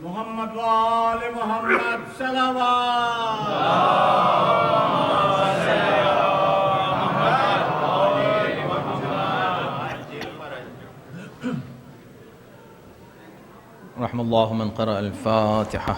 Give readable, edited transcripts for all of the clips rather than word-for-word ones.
محمد وآل محمد صلوات. رحم الله من قرأ الفاتحة.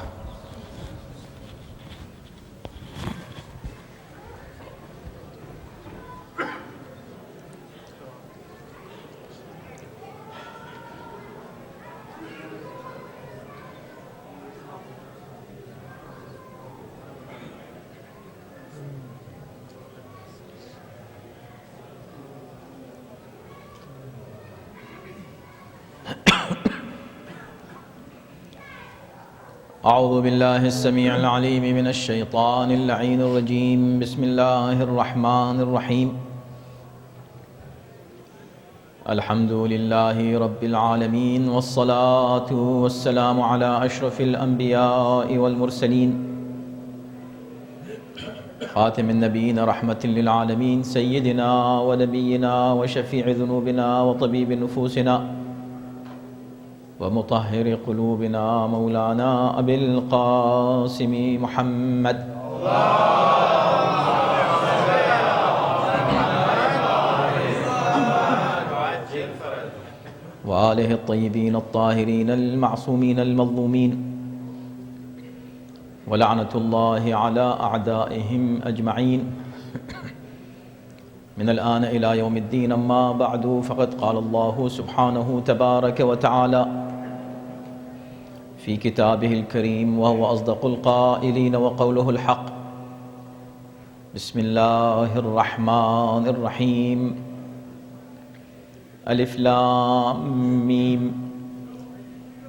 أعوذ بالله السميع العليم من الشيطان اللعين الرجيم. بسم الله الرحمن الرحيم. الحمد لله رب العالمين والصلاة والسلام على أشرف الأنبياء والمرسلين خاتم النبيين رحمة للعالمين سيدنا ونبينا وشفيع ذنوبنا وطبيب نفوسنا ومطهر قلوبنا مولانا أبي القاسم محمد وآله الطيبين الطاهرين المعصومين المظلومين ولعنة الله على أعدائهم أجمعين من الآن إلى يوم الدين. أما بعد فقد قال الله سبحانه تبارك وتعالى في كتابه الكريم وهو أصدق القائلين وقوله الحق. بسم الله الرحمن الرحيم. ألف لام ميم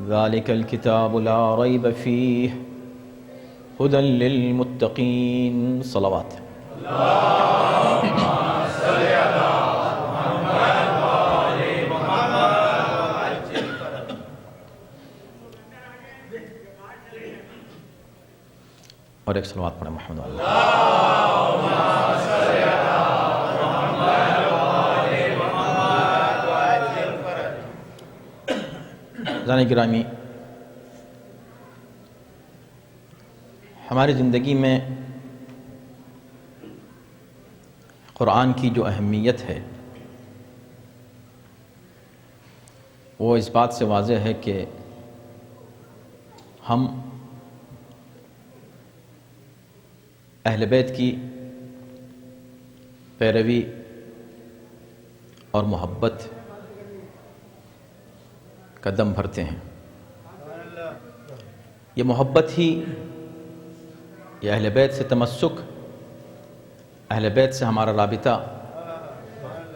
ذلك الكتاب لا ريب فيه هدى للمتقين. صلوات. اور ایک صلوات پڑھیں محمد اللہ. عزیزان گرامی، ہماری زندگی میں قرآن کی جو اہمیت ہے وہ اس بات سے واضح ہے کہ ہم اہل بیت کی پیروی اور محبت کا دم بھرتے ہیں. یہ محبت ہی، یہ اہل بیت سے تمسک، اہل بیت سے ہمارا رابطہ،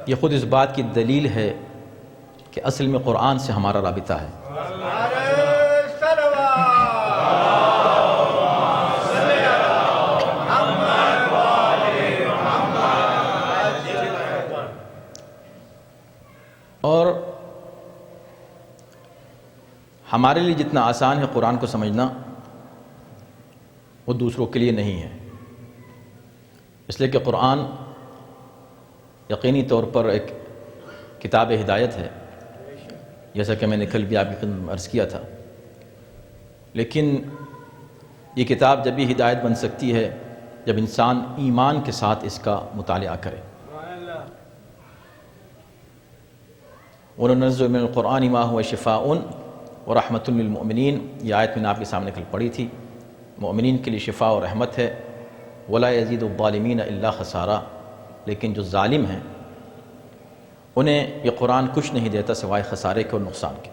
یہ خود اس بات کی دلیل ہے کہ اصل میں قرآن سے ہمارا رابطہ ہے. اور ہمارے لیے جتنا آسان ہے قرآن کو سمجھنا، وہ دوسروں کے لیے نہیں ہے. اس لیے کہ قرآن یقینی طور پر ایک کتاب ہدایت ہے، جیسا کہ میں نے کل بھی آپ کی خدمت میں عرض کیا تھا. لیکن یہ کتاب جب بھی ہدایت بن سکتی ہے جب انسان ایمان کے ساتھ اس کا مطالعہ کرے. وَنُنَزِّلُ مِنَ الْقُرْآنِ مَا هُوَ شِفَاءٌ وَرَحْمَةٌ لِّلْمُؤْمِنِينَ. یہ آیت میں نے آپ کے سامنے کل پڑھی تھی. مومنین کے لیے شفا و رحمت ہے. وَلَا يَزِيدُ الظَّالِمِينَ إِلَّا خَسَارًا. لیکن جو ظالم ہیں انہیں یہ قرآن کچھ نہیں دیتا سوائے خسارے کے اور نقصان کے.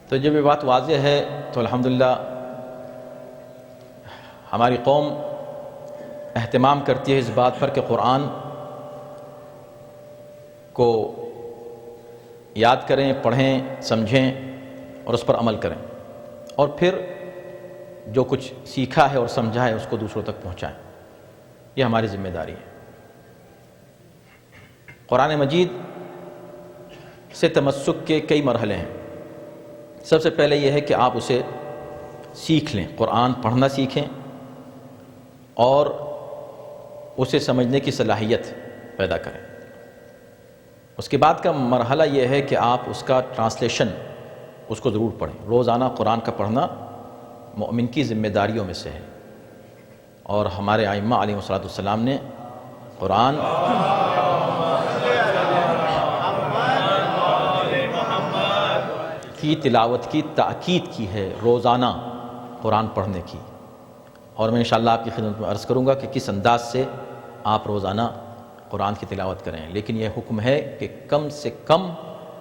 تو جب یہ بات واضح ہے تو الحمدللہ ہماری قوم اہتمام کرتی ہے اس بات پر کہ قرآن کو یاد کریں، پڑھیں، سمجھیں اور اس پر عمل کریں، اور پھر جو کچھ سیکھا ہے اور سمجھا ہے اس کو دوسروں تک پہنچائیں. یہ ہماری ذمہ داری ہے. قرآن مجید سے تمسک کے کئی مرحلے ہیں. سب سے پہلے یہ ہے کہ آپ اسے سیکھ لیں، قرآن پڑھنا سیکھیں اور اسے سمجھنے کی صلاحیت پیدا کریں. اس کے بعد کا مرحلہ یہ ہے کہ آپ اس کا ٹرانسلیشن اس کو ضرور پڑھیں۔ روزانہ قرآن کا پڑھنا مومن کی ذمہ داریوں میں سے ہے، اور ہمارے ائمہ علیہ السلام نے قرآن کی تلاوت کی تاکید کی ہے، روزانہ قرآن پڑھنے کی۔ اور میں انشاءاللہ آپ کی خدمت میں عرض کروں گا کہ کس انداز سے آپ روزانہ قرآن کی تلاوت کریں، لیکن یہ حکم ہے کہ کم سے کم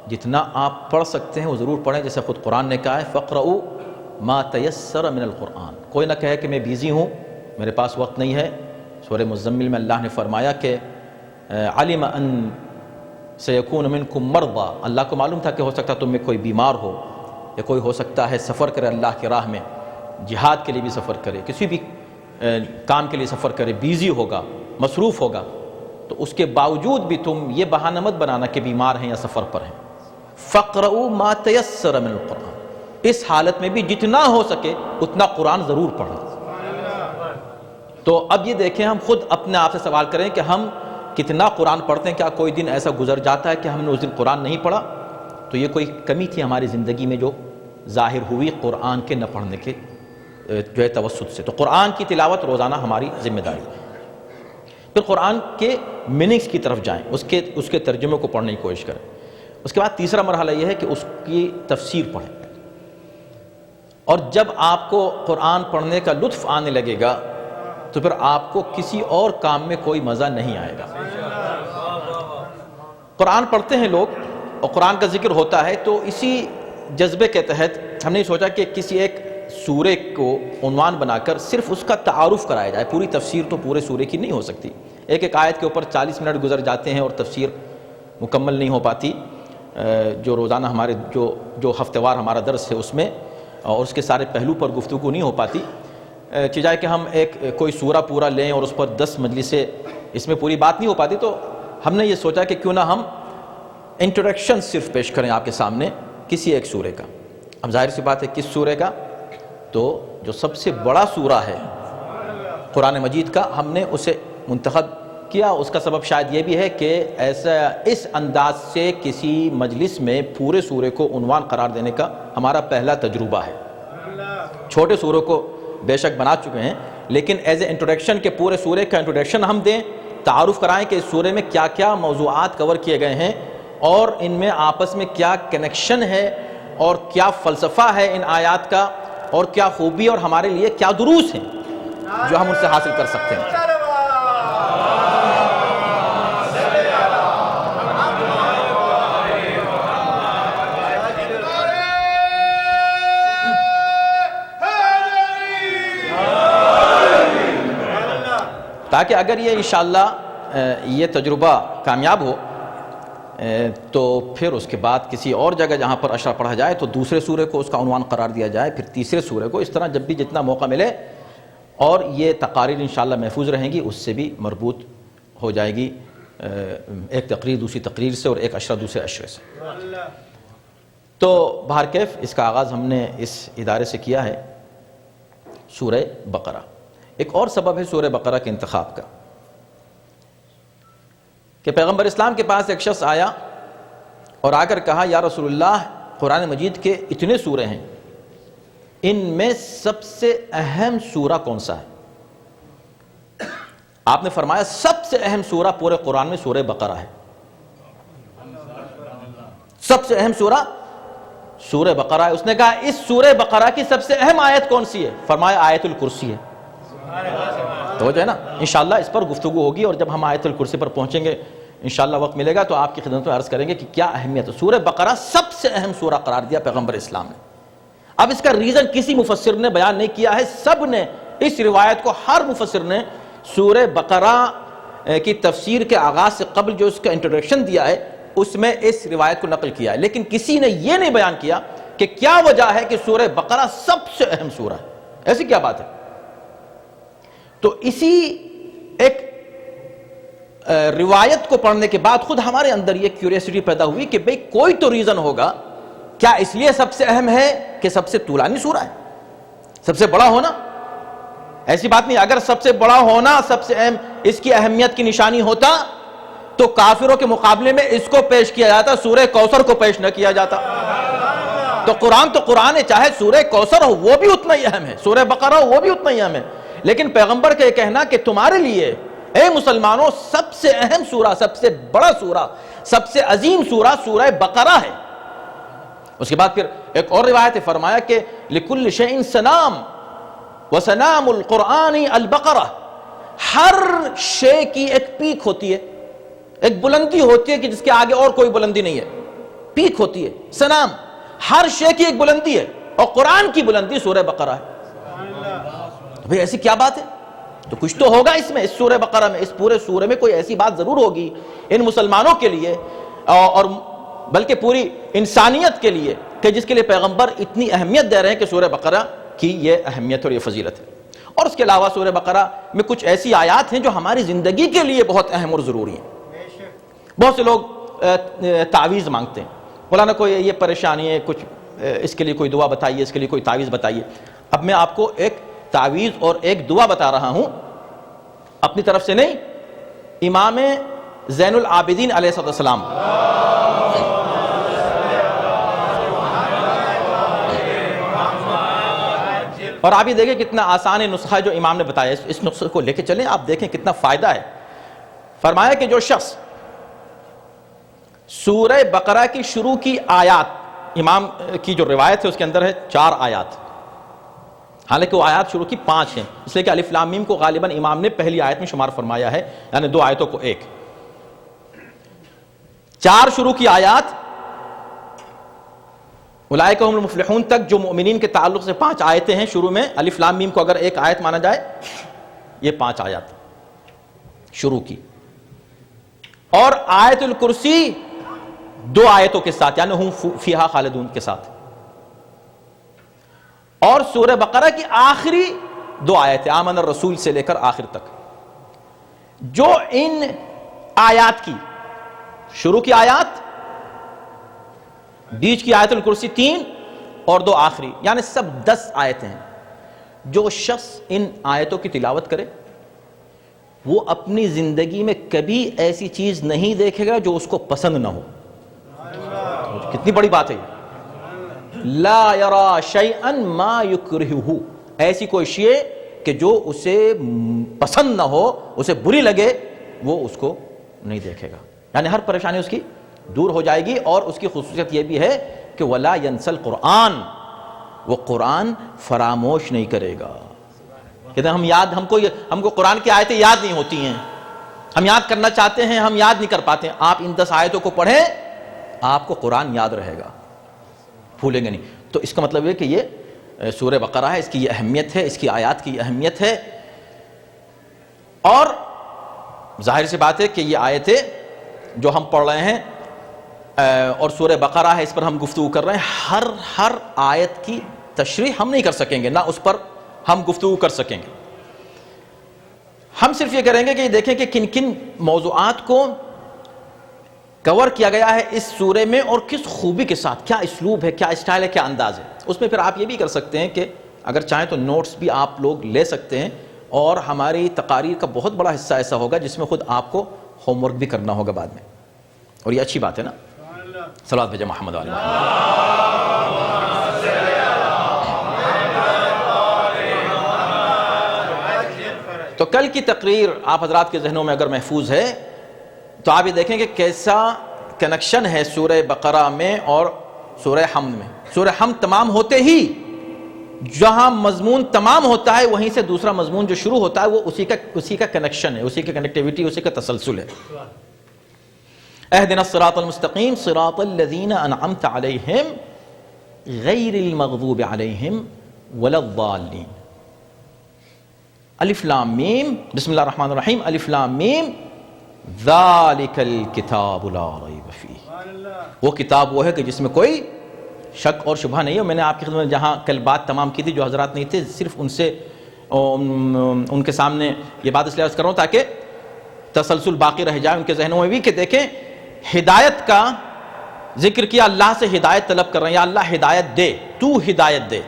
جتنا آپ پڑھ سکتے ہیں وہ ضرور پڑھیں، جیسے خود قرآن نے کہا ہے فَقْرَؤُوا مَا تَيَسَّرَ مِنَ الْقُرْآنِ۔ کوئی نہ کہے کہ میں بیزی ہوں، میرے پاس وقت نہیں ہے۔ سورہ مزمل میں اللہ نے فرمایا کہ عَلِمَ أَن سَيَكُونُ مِنْكُمْ مَرْضَىٰ، اللہ کو معلوم تھا کہ ہو سکتا تم میں کوئی بیمار ہو، یا کوئی ہو سکتا ہے سفر کرے اللہ کی راہ میں، جہاد کے لیے بھی سفر کرے، کسی بھی کام کے لیے سفر کرے، بیزی ہوگا، مصروف ہوگا، تو اس کے باوجود بھی تم یہ بہانہ مت بنانا کہ بیمار ہیں یا سفر پر ہیں۔ فَقْرَؤُوا مَا تَيَسَّرَ مِنَ الْقُرْآنِ، اس حالت میں بھی جتنا ہو سکے اتنا قرآن ضرور پڑھیں۔ تو اب یہ دیکھیں، ہم خود اپنے آپ سے سوال کریں کہ ہم کتنا قرآن پڑھتے ہیں۔ کیا کوئی دن ایسا گزر جاتا ہے کہ ہم نے اس دن قرآن نہیں پڑھا؟ تو یہ کوئی کمی تھی ہماری زندگی میں جو ظاہر ہوئی قرآن کے نہ پڑھنے کے جو ہے توسط سے۔ تو قرآن کی تلاوت روزانہ ہماری ذمہ داری ہے۔ پھر قرآن کے میننگز کی طرف جائیں، اس کے ترجمے کو پڑھنے کی کوشش کریں۔ اس کے بعد تیسرا مرحلہ یہ ہے کہ اس کی تفسیر پڑھیں، اور جب آپ کو قرآن پڑھنے کا لطف آنے لگے گا تو پھر آپ کو کسی اور کام میں کوئی مزہ نہیں آئے گا۔ قرآن پڑھتے ہیں لوگ اور قرآن کا ذکر ہوتا ہے، تو اسی جذبے کے تحت ہم نے سوچا کہ کسی ایک سورے کو عنوان بنا کر صرف اس کا تعارف کرایا جائے۔ پوری تفسیر تو پورے سورے کی نہیں ہو سکتی، ایک ایک آیت کے اوپر 40 منٹ گزر جاتے ہیں اور تفسیر مکمل نہیں ہو پاتی۔ جو روزانہ ہمارے جو ہفتہ وار ہمارا درس ہے اس میں، اور اس کے سارے پہلو پر گفتگو نہیں ہو پاتی، چاہے کہ ہم کوئی سورہ پورا لیں اور اس پر 10 مجلسیں، اس میں پوری بات نہیں ہو پاتی۔ تو ہم نے یہ سوچا کہ کیوں نہ ہم انٹروڈکشن صرف پیش کریں آپ کے سامنے کسی ایک سورے کا۔ اب ظاہر سی بات ہے کس سورے کا؟ تو جو سب سے بڑا سورہ ہے قرآن مجید کا، ہم نے اسے منتخب کیا۔ اس کا سبب شاید یہ بھی ہے کہ ایسا اس انداز سے کسی مجلس میں پورے سورے کو عنوان قرار دینے کا ہمارا پہلا تجربہ ہے۔ چھوٹے سوروں کو بے شک بنا چکے ہیں، لیکن ایز اے انٹروڈکشن کے پورے سورے کا انٹروڈکشن ہم دیں، تعارف کرائیں کہ اس سورے میں کیا کیا موضوعات کور کیے گئے ہیں، اور ان میں آپس میں کیا کنیکشن ہے، اور کیا فلسفہ ہے ان آیات کا، اور کیا خوبی اور ہمارے لیے کیا دروس ہیں جو ہم ان سے حاصل کر سکتے ہیں۔ تاکہ اگر یہ انشاءاللہ یہ تجربہ کامیاب ہو تو پھر اس کے بعد کسی اور جگہ جہاں پر اشرا پڑھا جائے تو دوسرے سورے کو اس کا عنوان قرار دیا جائے، پھر تیسرے سورے کو، اس طرح جب بھی جتنا موقع ملے، اور یہ تقاریر انشاءاللہ محفوظ رہیں گی، اس سے بھی مربوط ہو جائے گی ایک تقریر دوسری تقریر سے، اور ایک اشرہ دوسرے اشرے سے۔ تو بہرکیف اس کا آغاز ہم نے اس ادارے سے کیا ہے، سورہ بقرہ۔ ایک اور سبب ہے سورہ بقرہ کے انتخاب کا کہ پیغمبر اسلام کے پاس ایک شخص آیا اور آ کر کہا، یا رسول اللہ، قرآن مجید کے اتنے سورے ہیں، ان میں سب سے اہم سورہ کون سا ہے؟ آپ نے فرمایا سب سے اہم سورہ پورے قرآن میں سورہ بقرہ ہے۔ سب سے اہم سورہ سورہ بقرہ ہے۔ اس نے کہا اس سورہ بقرہ کی سب سے اہم آیت کون سی ہے؟ فرمایا آیت الکرسی ہے۔ تو جو ہے نا، انشاءاللہ اس پر گفتگو ہوگی، اور جب ہم آیت الکرسی پر پہنچیں گے انشاءاللہ وقت ملے گا تو آپ کی خدمت میں عرض کریں گے کہ کیا اہمیت ہے۔ سورہ بقرہ سب سے اہم سورہ قرار دیا پیغمبر اسلام نے۔ اب اس کا ریزن کسی مفسر نے بیان نہیں کیا ہے، سب نے اس روایت کو، ہر مفسر نے سورہ بقرہ کی تفسیر کے آغاز سے قبل جو اس کا انٹروڈکشن دیا ہے اس میں اس روایت کو نقل کیا ہے، لیکن کسی نے یہ نہیں بیان کیا کہ کیا وجہ ہے کہ سورہ بقرہ سب سے اہم سورہ ہے، ایسی کیا بات ہے۔ تو اسی ایک روایت کو پڑھنے کے بعد خود ہمارے اندر یہ کیوریسٹی پیدا ہوئی کہ بھئی کوئی تو ریزن ہوگا، کیا اس لیے سب سے اہم ہے کہ سب سے طولانی سورہ ہے، سب سے بڑا ہونا؟ ایسی بات نہیں، اگر سب سے بڑا ہونا سب سے اہم اس کی اہمیت کی نشانی ہوتا تو کافروں کے مقابلے میں اس کو پیش کیا جاتا، سورہ کوثر کو پیش نہ کیا جاتا۔ تو قرآن ہے، چاہے سورہ کوثر ہو وہ بھی اتنا ہی اہم ہے، سورہ بقرہ ہو وہ بھی اتنا ہی اہم ہے، لیکن پیغمبر کا یہ کہنا کہ تمہارے لیے اے مسلمانوں سب سے اہم سورہ، سب سے بڑا سورہ، سب سے عظیم سورہ سورہ بقرہ ہے۔ اس کے بعد پھر ایک اور روایت ہے، فرمایا کہ لِكُلِّ شَيْءٍ سَنَامٌ وَسَنَامُ الْقُرْآنِ الْبَقَرَةِ، ہر شے کی ایک پیک ہوتی ہے، ایک بلندی ہوتی ہے کہ جس کے آگے اور کوئی بلندی نہیں ہے، پیک ہوتی ہے، سنام، ہر شے کی ایک بلندی ہے، اور قرآن کی بلندی سورہ بقرہ ہے۔ تو بھئی ایسی کیا بات ہے؟ تو کچھ تو ہوگا اس میں، اس سورہ بقرہ میں، اس پورے سورے میں کوئی ایسی بات ضرور ہوگی ان مسلمانوں کے لیے اور بلکہ پوری انسانیت کے لیے، کہ جس کے لیے پیغمبر اتنی اہمیت دے رہے ہیں کہ سورہ بقرہ کی یہ اہمیت اور یہ فضیلت ہے۔ اور اس کے علاوہ سورہ بقرہ میں کچھ ایسی آیات ہیں جو ہماری زندگی کے لیے بہت اہم اور ضروری ہیں۔ بہت سے لوگ تعویذ مانگتے ہیں، مولانا کوئی یہ پریشانی ہے، کچھ اس کے لیے کوئی دعا بتائیے، اس کے لیے کوئی تعویذ بتائیے۔ اب میں آپ کو ایک تعویذ اور ایک دعا بتا رہا ہوں، اپنی طرف سے نہیں، امام زین العابدین علیہ السلام اور آپ یہ دیکھیں کتنا آسان نسخہ ہے جو امام نے بتایا، اس نسخے کو لے کے چلیں، آپ دیکھیں کتنا فائدہ ہے۔ فرمایا کہ جو شخص سورہ بقرہ کی شروع کی آیات، امام کی جو روایت ہے اس کے اندر ہے 4 آیات، حالانکہ وہ آیات شروع کی 5 ہیں، اس لیے کہ الف لام میم کو غالباً امام نے پہلی آیت میں شمار فرمایا ہے، یعنی 2 آیتوں کو ایک، 4 شروع کی آیات اولئک هم المفلحون تک جو مؤمنین کے تعلق سے 5 آیتیں ہیں شروع میں، الف لام میم کو اگر ایک آیت مانا جائے، یہ 5 آیات شروع کی، اور آیت الکرسی 2 آیتوں کے ساتھ، یعنی ہم فیہا خالدون کے ساتھ، اور سورہ بقرہ کی آخری 2 آیتیں آمن الرسول سے لے کر آخر تک، جو ان آیات کی شروع کی آیات، بیچ کی آیت الکرسی 3 اور 2 آخری، یعنی سب 10 آیتیں ہیں۔ جو شخص ان آیتوں کی تلاوت کرے وہ اپنی زندگی میں کبھی ایسی چیز نہیں دیکھے گا جو اس کو پسند نہ ہو۔ کتنی بڑی بات ہے یہ، لا یرا شیئا ما یکرہہ، ایسی کوئی شے کہ جو اسے پسند نہ ہو، اسے بری لگے، وہ اس کو نہیں دیکھے گا، یعنی ہر پریشانی اس کی دور ہو جائے گی۔ اور اس کی خصوصیت یہ بھی ہے کہ وَلَا يَنْسَ الْقُرْآنِ، وہ قرآن فراموش نہیں کرے گا۔ کہتے ہیں ہم کو قرآن کی آیتیں یاد نہیں ہوتی ہیں، ہم یاد کرنا چاہتے ہیں، ہم یاد نہیں کر پاتے ہیں۔ آپ ان 10 آیتوں کو پڑھیں، آپ کو قرآن یاد رہے گا، بھولیں گے نہیں۔ تو اس کا مطلب ہے کہ یہ سورہ بقرہ ہے، اس کی یہ اہمیت ہے، اس کی آیات کی اہمیت ہے، اور ظاہر سی بات ہے کہ یہ آیتیں جو ہم پڑھ رہے ہیں اور سورہ بقرہ ہے، اس پر ہم گفتگو کر رہے ہیں، ہر آیت کی تشریح ہم نہیں کر سکیں گے، نہ اس پر ہم گفتگو کر سکیں گے۔ ہم صرف یہ کریں گے کہ یہ دیکھیں کہ کن کن موضوعات کو کور کیا گیا ہے اس سورے میں، اور کس خوبی کے ساتھ، کیا اسلوب ہے، کیا اسٹائل ہے، کیا انداز ہے۔ اس میں پھر آپ یہ بھی کر سکتے ہیں کہ اگر چاہیں تو نوٹس بھی آپ لوگ لے سکتے ہیں، اور ہماری تقاریر کا بہت بڑا حصہ ایسا ہوگا جس میں خود آپ کو ہوم ورک بھی کرنا ہوگا بعد میں، اور یہ اچھی بات ہے نا۔ صلوات بھیجیں محمد علیہ۔ تو کل کی تقریر آپ حضرات کے ذہنوں میں اگر محفوظ ہے تو آپ یہ دیکھیں کہ کیسا کنیکشن ہے سورہ بقرہ میں اور سورہ حمد میں۔ سورہ حمد تمام ہوتے ہی جہاں مضمون تمام ہوتا ہے وہیں سے دوسرا مضمون جو شروع ہوتا ہے وہ اسی کا کنیکشن ہے، اسی کی کنیکٹیوٹی، اسی کا تسلسل ہے۔ اہدنا الصراط المستقیم صراط الذین انعمت علیہم غیر المغضوب علیہم ولا الضالین۔ الف لام میم، بسم اللہ الرحمن الرحیم، الف لام میم ذالک الکتاب لا ریب فیہ، وہ کتاب وہ ہے کہ جس میں کوئی شک اور شبہ نہیں ہے۔ میں نے آپ کی خدمت میں جہاں کل بات تمام کی تھی، جو حضرات نہیں تھے، صرف ان سے ان کے سامنے یہ بات اس لیے عرض کر رہا ہوں تاکہ تسلسل باقی رہ جائے ان کے ذہنوں میں بھی، کہ دیکھیں ہدایت کا ذکر کیا، اللہ سے ہدایت طلب کر رہے ہیں، یا اللہ ہدایت دے، تو ہدایت دے۔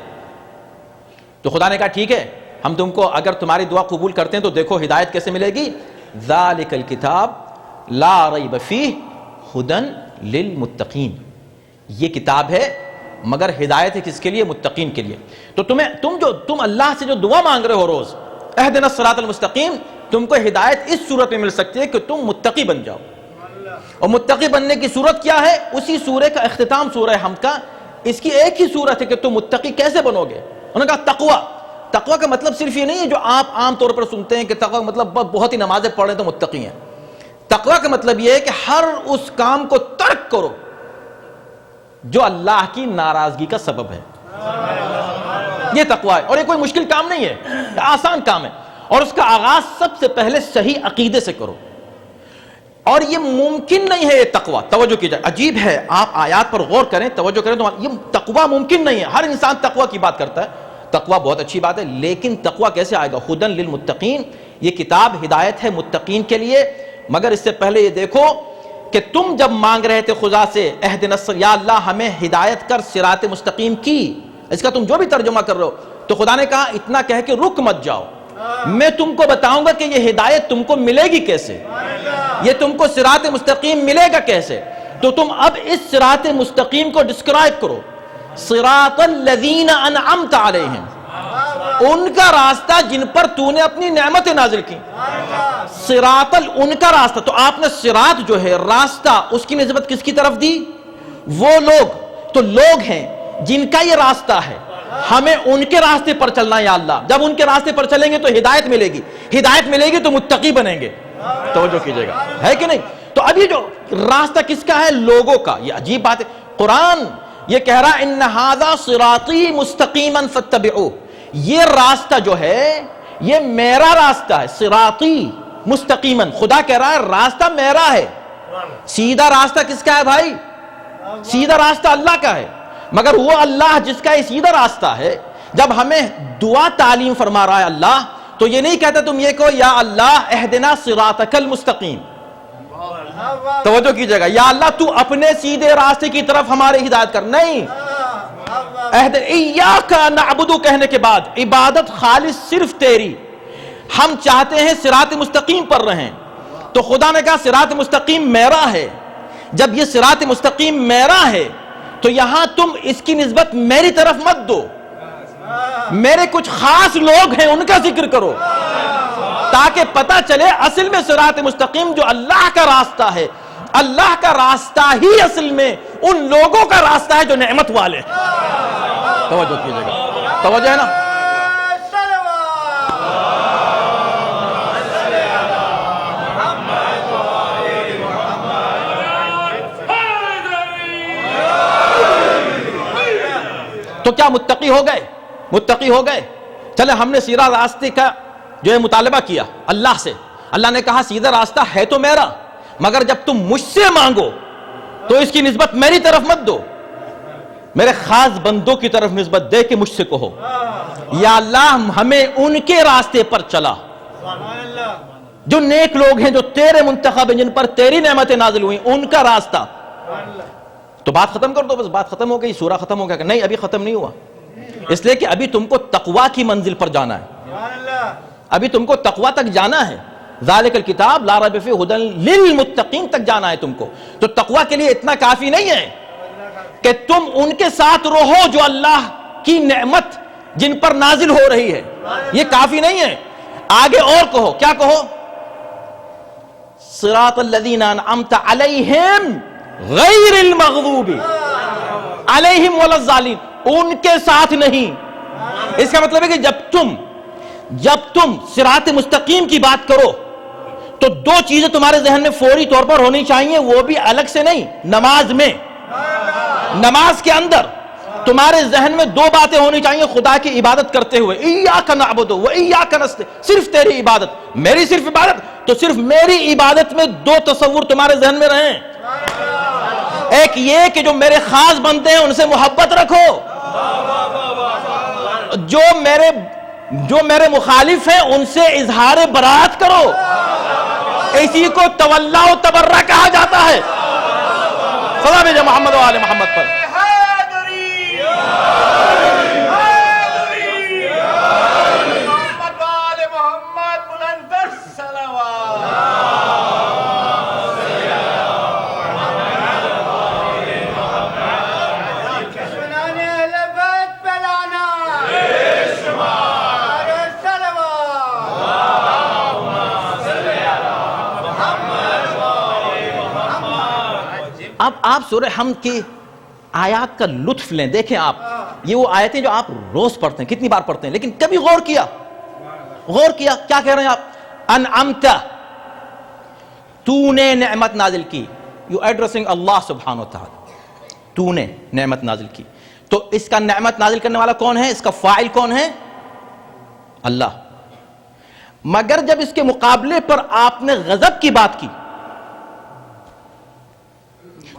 تو خدا نے کہا ٹھیک ہے، ہم تم کو اگر تمہاری دعا قبول کرتے ہیں تو دیکھو ہدایت کیسے ملے گی۔ ذالک الکتاب لا ریب فیہ ھدی للمتقین، یہ کتاب ہے مگر ہدایت ہے کس کے لیے؟ متقین کے لیے. تو تم اللہ سے جو دعا مانگ رہے ہو روز اہدنا الصراط المستقیم، تم کو ہدایت اس صورت میں مل سکتی ہے کہ تم متقی بن جاؤ. اور متقی بننے کی صورت کیا ہے؟ اسی سورہ کا اختتام سورہ حمد کا، اس کی ایک ہی صورت ہے کہ تم متقی کیسے بنو گے. انہوں نے کہا تقوی. تقوی کا مطلب صرف یہ نہیں ہے جو آپ عام طور پر سنتے ہیں کہ تقوی کا مطلب بہت ہی نمازیں پڑھ رہے ہیں تو متقی ہیں. تقوی کا مطلب یہ ہے کہ ہر اس کام کو ترک کرو جو اللہ کی ناراضگی کا سبب ہے. یہ تقوی ہے، اور یہ کوئی مشکل کام نہیں ہے، یہ آسان کام ہے. اور اس کا آغاز سب سے پہلے صحیح عقیدے سے کرو. اور یہ ممکن نہیں ہے یہ تقوی. توجہ کیجئے، عجیب ہے، آپ آیات پر غور کریں، توجہ کریں تو یہ تقوی ممکن نہیں ہے. ہر انسان تقوی کی بات کرتا ہے، تقوی بہت اچھی بات ہے، لیکن تقوی کیسے آئے گا؟ ہدن للمتقین، یہ کتاب ہدایت ہے متقین کے لیے. مگر اس سے پہلے یہ دیکھو کہ تم جب مانگ رہے تھے خدا سے اہدنا یا اللہ ہمیں ہدایت کر صراط مستقیم کی، اس کا تم جو بھی ترجمہ کر رہے ہو، تو خدا نے کہا اتنا کہہ کہ رک مت جاؤ، میں تم کو بتاؤں گا کہ یہ ہدایت تم کو ملے گی کیسے، یہ تم کو صراط مستقیم ملے گا کیسے. تو تم اب اس صراط مستقیم کو ڈسکرائب کرو. صراط الذین انعمت علیہم، ان کا راستہ جن پر تو نے اپنی نعمتیں نازل کی. صراط ان کا راستہ، تو آپ نے صراط جو ہے راستہ، اس کی نسبت کس کی طرف دی؟ وہ لوگ، تو لوگ ہیں جن کا یہ راستہ ہے، ہمیں ان کے راستے پر چلنا ہے یا اللہ. جب ان کے راستے پر چلیں گے تو ہدایت ملے گی، ہدایت ملے گی تو متقی بنیں گے. توجہ کیجئے گا، ہے کہ نہیں؟ تو ابھی جو راستہ کس کا ہے؟ لوگوں کا. یہ عجیب بات ہے، قرآن یہ کہہ رہا ان ھذا صراطی مستقیما فاتبعوہ، یہ راستہ جو ہے یہ میرا راستہ ہے. صراطی مستقیما، خدا کہہ رہا ہے راستہ میرا ہے. سیدھا راستہ کس کا ہے بھائی؟ سیدھا راستہ اللہ کا ہے. مگر وہ اللہ جس کا یہ سیدھا راستہ ہے، جب ہمیں دعا تعلیم فرما رہا ہے اللہ، تو یہ نہیں کہتا تم یہ کہو یا اللہ اہدنا صراطک المستقیم. توجہ کیجئے گا، یا اللہ تو اپنے سیدھے راستے کی طرف ہمارے ہدایت کر. نہیں، ایاک نعبد کہنے کے بعد عبادت خالص صرف تیری، ہم چاہتے ہیں صراط مستقیم پر رہیں. تو خدا نے کہا صراط مستقیم میرا ہے. جب یہ صراط مستقیم میرا ہے تو یہاں تم اس کی نسبت میری طرف مت دو، میرے کچھ خاص لوگ ہیں ان کا ذکر کرو، تاکہ پتہ چلے اصل میں صراط مستقیم جو اللہ کا راستہ ہے، اللہ کا راستہ ہی اصل میں ان لوگوں کا راستہ ہے جو نعمت والے ہیں. توجہ کیجئے گا، توجہ ہے نا. تو کیا متقی ہو گئے؟ متقی ہو گئے. چلے ہم نے سیدھا راستے کا جو ہے مطالبہ کیا اللہ سے. اللہ نے کہا سیدھا راستہ ہے تو میرا، مگر جب تم مجھ سے مانگو تو اس کی نسبت میری طرف مت دو، میرے خاص بندوں کی طرف نسبت دے کے مجھ سے کہو یا اللہ ہمیں ان کے راستے پر چلا، جو نیک لوگ ہیں، جو تیرے منتخب ہیں، جن پر تیری نعمتیں نازل ہوئی، ان کا راستہ. تو بات ختم کر دو، بس بات ختم ہو گئی، سورہ ختم ہو گیا. کہ نہیں، ابھی ختم نہیں ہوا، اس لیے کہ ابھی تم کو تقوی کی منزل پر جانا ہے، ابھی تم کو تقوی تک جانا ہے. ذالک الکتاب لا ریب فیہ ھدی للمتقین تک جانا ہے تم کو. تو تقوی کے لیے اتنا کافی نہیں ہے کہ تم ان کے ساتھ رہو جو اللہ کی نعمت جن پر نازل ہو رہی ہے، یہ کافی نہیں ہے. آگے اور کہو، کیا کہو؟ صراط الذین انعمت علیہم غیر المغضوب علیہم ولا الضالین، ان کے ساتھ نہیں. اس کا مطلب ہے کہ جب تم صراط مستقیم کی بات کرو تو دو چیزیں تمہارے ذہن میں فوری طور پر ہونی چاہیے، وہ بھی الگ سے نہیں. نماز میں، نماز کے اندر تمہارے ذہن میں دو باتیں ہونی چاہیے خدا کی عبادت کرتے ہوئے. ایاک نعبد و ایاک نستعین، صرف تیری عبادت، میری صرف عبادت. تو صرف میری عبادت میں دو تصور تمہارے ذہن میں رہیں. ایک یہ کہ جو میرے خاص بندے ہیں ان سے محبت رکھو، جو میرے مخالف ہیں ان سے اظہار برات کرو. اسی کو تولا و تبرہ کہا جاتا ہے. خدا بھیجے محمد و آل محمد پر. اب آپ سورہ حمد کی آیات کا لطف لیں. دیکھیں آپ یہ وہ آیتیں جو آپ روز پڑھتے ہیں, کتنی بار پڑھتے ہیں, لیکن کبھی غور کیا کیا کہہ رہے ہیں آپ؟ انعمت, تو نے نعمت نازل کی. یو ایڈریسنگ اللہ سبحانہ و تعالی, تو نے نعمت نازل کی. تو اس کا نعمت نازل کرنے والا کون ہے؟ اس کا فاعل کون ہے؟ اللہ. مگر جب اس کے مقابلے پر آپ نے غضب کی بات کی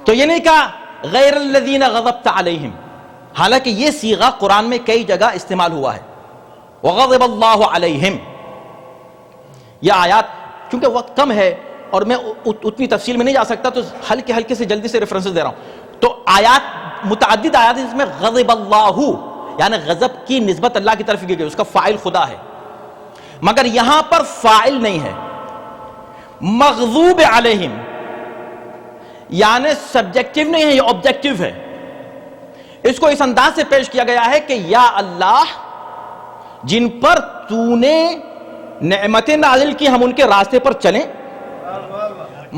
تو یہ نہیں کہا غیر الذین غضبت علیہم, حالانکہ یہ صیغہ قرآن میں کئی جگہ استعمال ہوا ہے, وغضب اللہ علیہم. یہ آیات چونکہ وقت کم ہے اور میں اتنی تفصیل میں نہیں جا سکتا تو ہلکے سے جلدی سے ریفرنسز دے رہا ہوں. تو آیات متعدد آیات ہیں جس میں غضب اللہ یعنی غضب کی نسبت اللہ کی طرف کی گئی, اس کا فاعل خدا ہے, مگر یہاں پر فاعل نہیں ہے. مغضوب علیہم یعنی سبجیکٹیو نہیں ہے, یہ آبجیکٹیو ہے. اس کو اس انداز سے پیش کیا گیا ہے کہ یا اللہ جن پر تو نے نعمتیں نازل کی ہم ان کے راستے پر چلیں,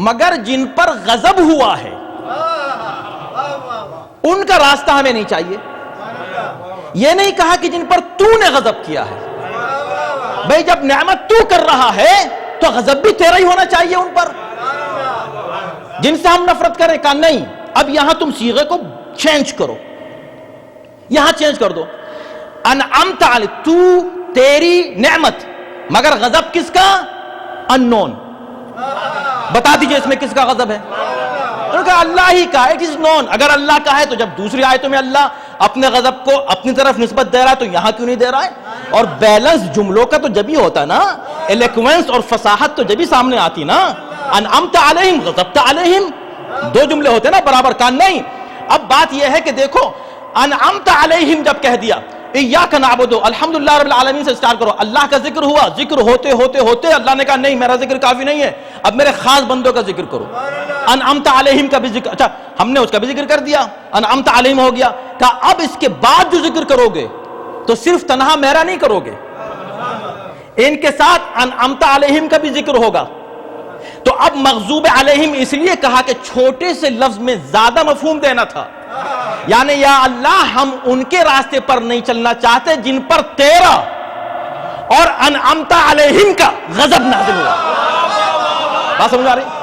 مگر جن پر غضب ہوا ہے ان کا راستہ ہمیں نہیں چاہیے. یہ نہیں کہا کہ جن پر تو نے غضب کیا ہے. بھئی جب نعمت تو کر رہا ہے تو غضب بھی تیرا ہی ہونا چاہیے ان پر. جن سے ہم نفرت کریں, کہا نہیں, اب یہاں تم صیغے کو چینج کرو, یہاں چینج کر دو. انعمت علی, تو تیری نعمت, مگر غضب کس کا؟ انون. بتا دیجئے اس میں کس کا غضب ہے؟ انہوں نے کہا اللہ ہی کا ہے, اٹ از نون. اگر اللہ کا ہے تو جب دوسری آیتوں میں اللہ اپنے غضب کو اپنی طرف نسبت دے رہا ہے تو یہاں کیوں نہیں دے رہا ہے؟ اور بیلنس جملوں کا تو جب ہی ہوتا نا, الیکوینس اور فصاحت تو جب ہی سامنے آتی نا. انعمت علیہم غضبت علیہم, دو جملے ہوتے نا برابر, کا نہیں. اب بات یہ ہے کہ دیکھو انعمت علیہم جب کہہ دیا ایاک نعبد الحمدللہ رب العالمین سے سٹارٹ کرو, اللہ کا ذکر ہوا, ذکر ہوتے ہوتے ہوتے اللہ نے کہا نہیں میرا ذکر کافی نہیں ہے, اب میرے خاص بندوں کا ذکر کرو. انعمت علیہم کا بھی ذکر, اچھا ہم نے اس کا بھی ذکر کر دیا, انعمت علیہم ہو گیا. کہا اب اس کے بعد جو ذکر کرو گے تو صرف تنہا میرا نہیں کرو گے, ان کے ساتھ انعمت علیہم کا بھی ذکر ہوگا. تو اب مغضوب علیہم اس لیے کہا کہ چھوٹے سے لفظ میں زیادہ مفہوم دینا تھا, یعنی یا اللہ ہم ان کے راستے پر نہیں چلنا چاہتے جن پر تیرا اور انعمت علیہم کا غضب نازل ہوا. بات سمجھ آ رہی؟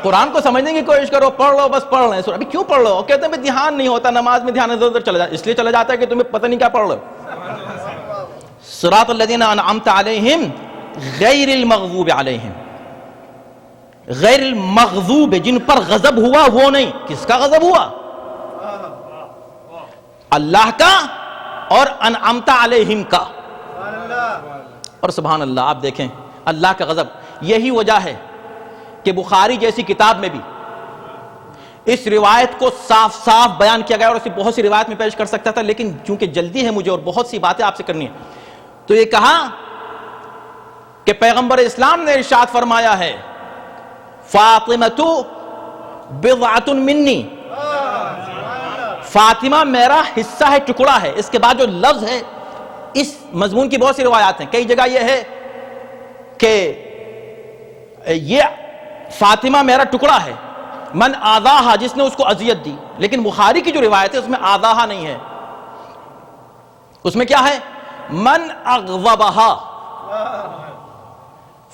قرآن کو سمجھنے کی کوشش کرو, پڑھ لو, بس پڑھ رہے ہیں ابھی کیوں پڑھ لو, کہتے ہیں دھیان نہیں ہوتا, نماز میں دھیان ادھر ادھر چلا جاتا, اس لیے چلا جاتا ہے کہ تمہیں پتہ نہیں کیا پڑھ لو. صراط الذین انعمت علیہم غیر المغضوب علیہم, غیر المغضوب جن پر غضب ہوا وہ نہیں. کس کا غضب ہوا؟ اللہ کا اور انعمت علیہم کا. اور سبحان اللہ آپ دیکھیں اللہ کا غضب, یہی وجہ ہے کہ بخاری جیسی کتاب میں بھی اس روایت کو صاف صاف بیان کیا گیا, اور اسے بہت سی روایت میں پیش کر سکتا تھا لیکن چونکہ جلدی ہے مجھے اور بہت سی باتیں آپ سے کرنی ہیں, تو یہ کہا کہ پیغمبر اسلام نے ارشاد فرمایا ہے فاطمۃ بضعۃ منی, فاطمہ میرا حصہ ہے, ٹکڑا ہے. اس کے بعد جو لفظ ہے اس مضمون کی بہت سی روایات ہیں, کئی جگہ یہ ہے کہ یہ فاطمہ میرا ٹکڑا ہے, من آذاہا جس نے اس کو اذیت دی, لیکن بخاری کی جو روایت ہے اس میں آذاہا نہیں ہے, اس میں کیا ہے من اغضبہا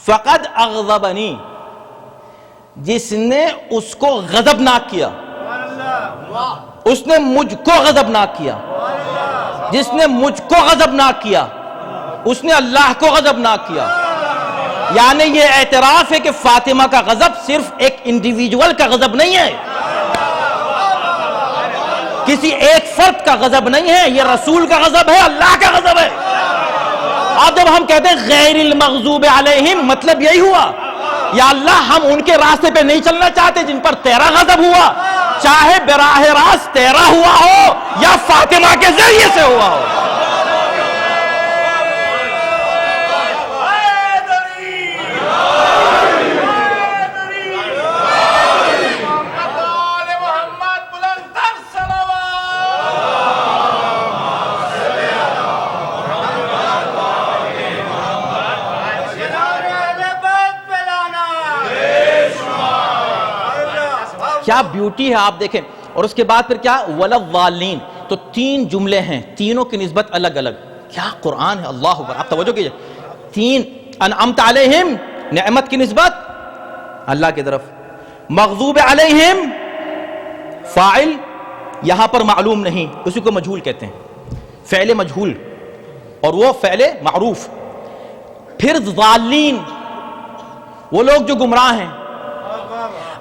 فقد اغضبنی, جس نے اس کو غضبناک کیا اس نے مجھ کو غضبناک کیا, جس نے مجھ کو غضبناک کیا اس نے اللہ کو غضبناک کیا. یعنی یہ اعتراف ہے کہ فاطمہ کا غضب صرف ایک انڈیویجول کا غضب نہیں ہے, کسی ایک فرد کا غضب نہیں ہے, یہ رسول کا غضب ہے, اللہ کا غضب ہے. اب جب ہم کہتے ہیں غیر المغضوب علیہم مطلب یہی ہوا یا اللہ ہم ان کے راستے پہ نہیں چلنا چاہتے جن پر تیرا غضب ہوا, چاہے براہ راست تیرا ہوا ہو یا فاطمہ کے ذریعے سے ہوا ہو. کیا بیوٹی ہے آپ دیکھیں. اور اس کے بعد پھر کیا وَلَضَّالِّينَ. تو 3 جملے ہیں, تینوں کی نسبت الگ الگ. کیا قرآن ہے, اللہ اکبر. آپ توجہ کیجئے, 3 انعمت علیہم, نعمت کی نسبت اللہ کی طرف. مغضوب علیہم فاعل یہاں پر معلوم نہیں, اسی کو مجہول کہتے ہیں, فعل مجہول, اور وہ فعل معروف. پھر ضالین, وہ لوگ جو گمراہ ہیں.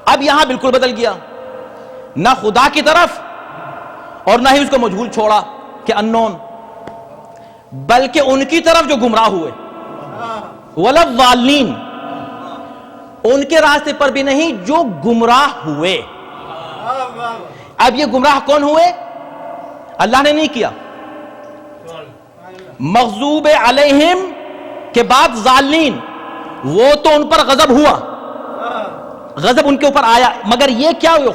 اب یہاں بالکل بدل گیا, نہ خدا کی طرف اور نہ ہی اس کو مجہول چھوڑا کہ انون, بلکہ ان کی طرف جو گمراہ ہوئے. وَلَضَّالِّينَ, ان کے راستے پر بھی نہیں جو گمراہ ہوئے. اب یہ گمراہ کون ہوئے؟ اللہ نے نہیں کیا. مغضوب علیہم کے بعد ضالین, وہ تو ان پر غضب ہوا, غضب ان کے اوپر آیا, مگر یہ کیا ہوئے؟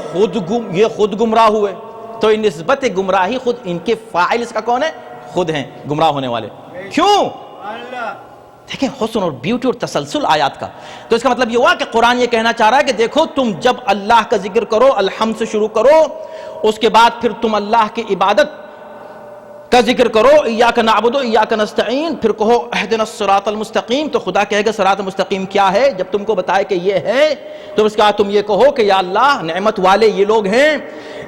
یہ خود گمراہ ہوئے. تو نسبت گمراہی خود ان کے فاعل اس کا کون ہے؟ خود ہیں گمراہ ہونے والے. کیوں؟ دیکھیں حسن اور بیوٹی اور تسلسل آیات کا. تو اس کا مطلب یہ ہوا کہ قرآن یہ کہنا چاہ رہا ہے کہ دیکھو تم جب اللہ کا ذکر کرو, الحمد سے شروع کرو, اس کے بعد پھر تم اللہ کی عبادت کا ذکر کرو, ایاک نعبد و ایاک نستعین, پھر کہو اہدنا الصراط المستقیم. تو خدا کہے گا صراط المستقیم کیا ہے؟ جب تم کو بتائے کہ یہ ہے تو اس کے بعد تم یہ کہو کہ یا اللہ نعمت والے یہ لوگ ہیں,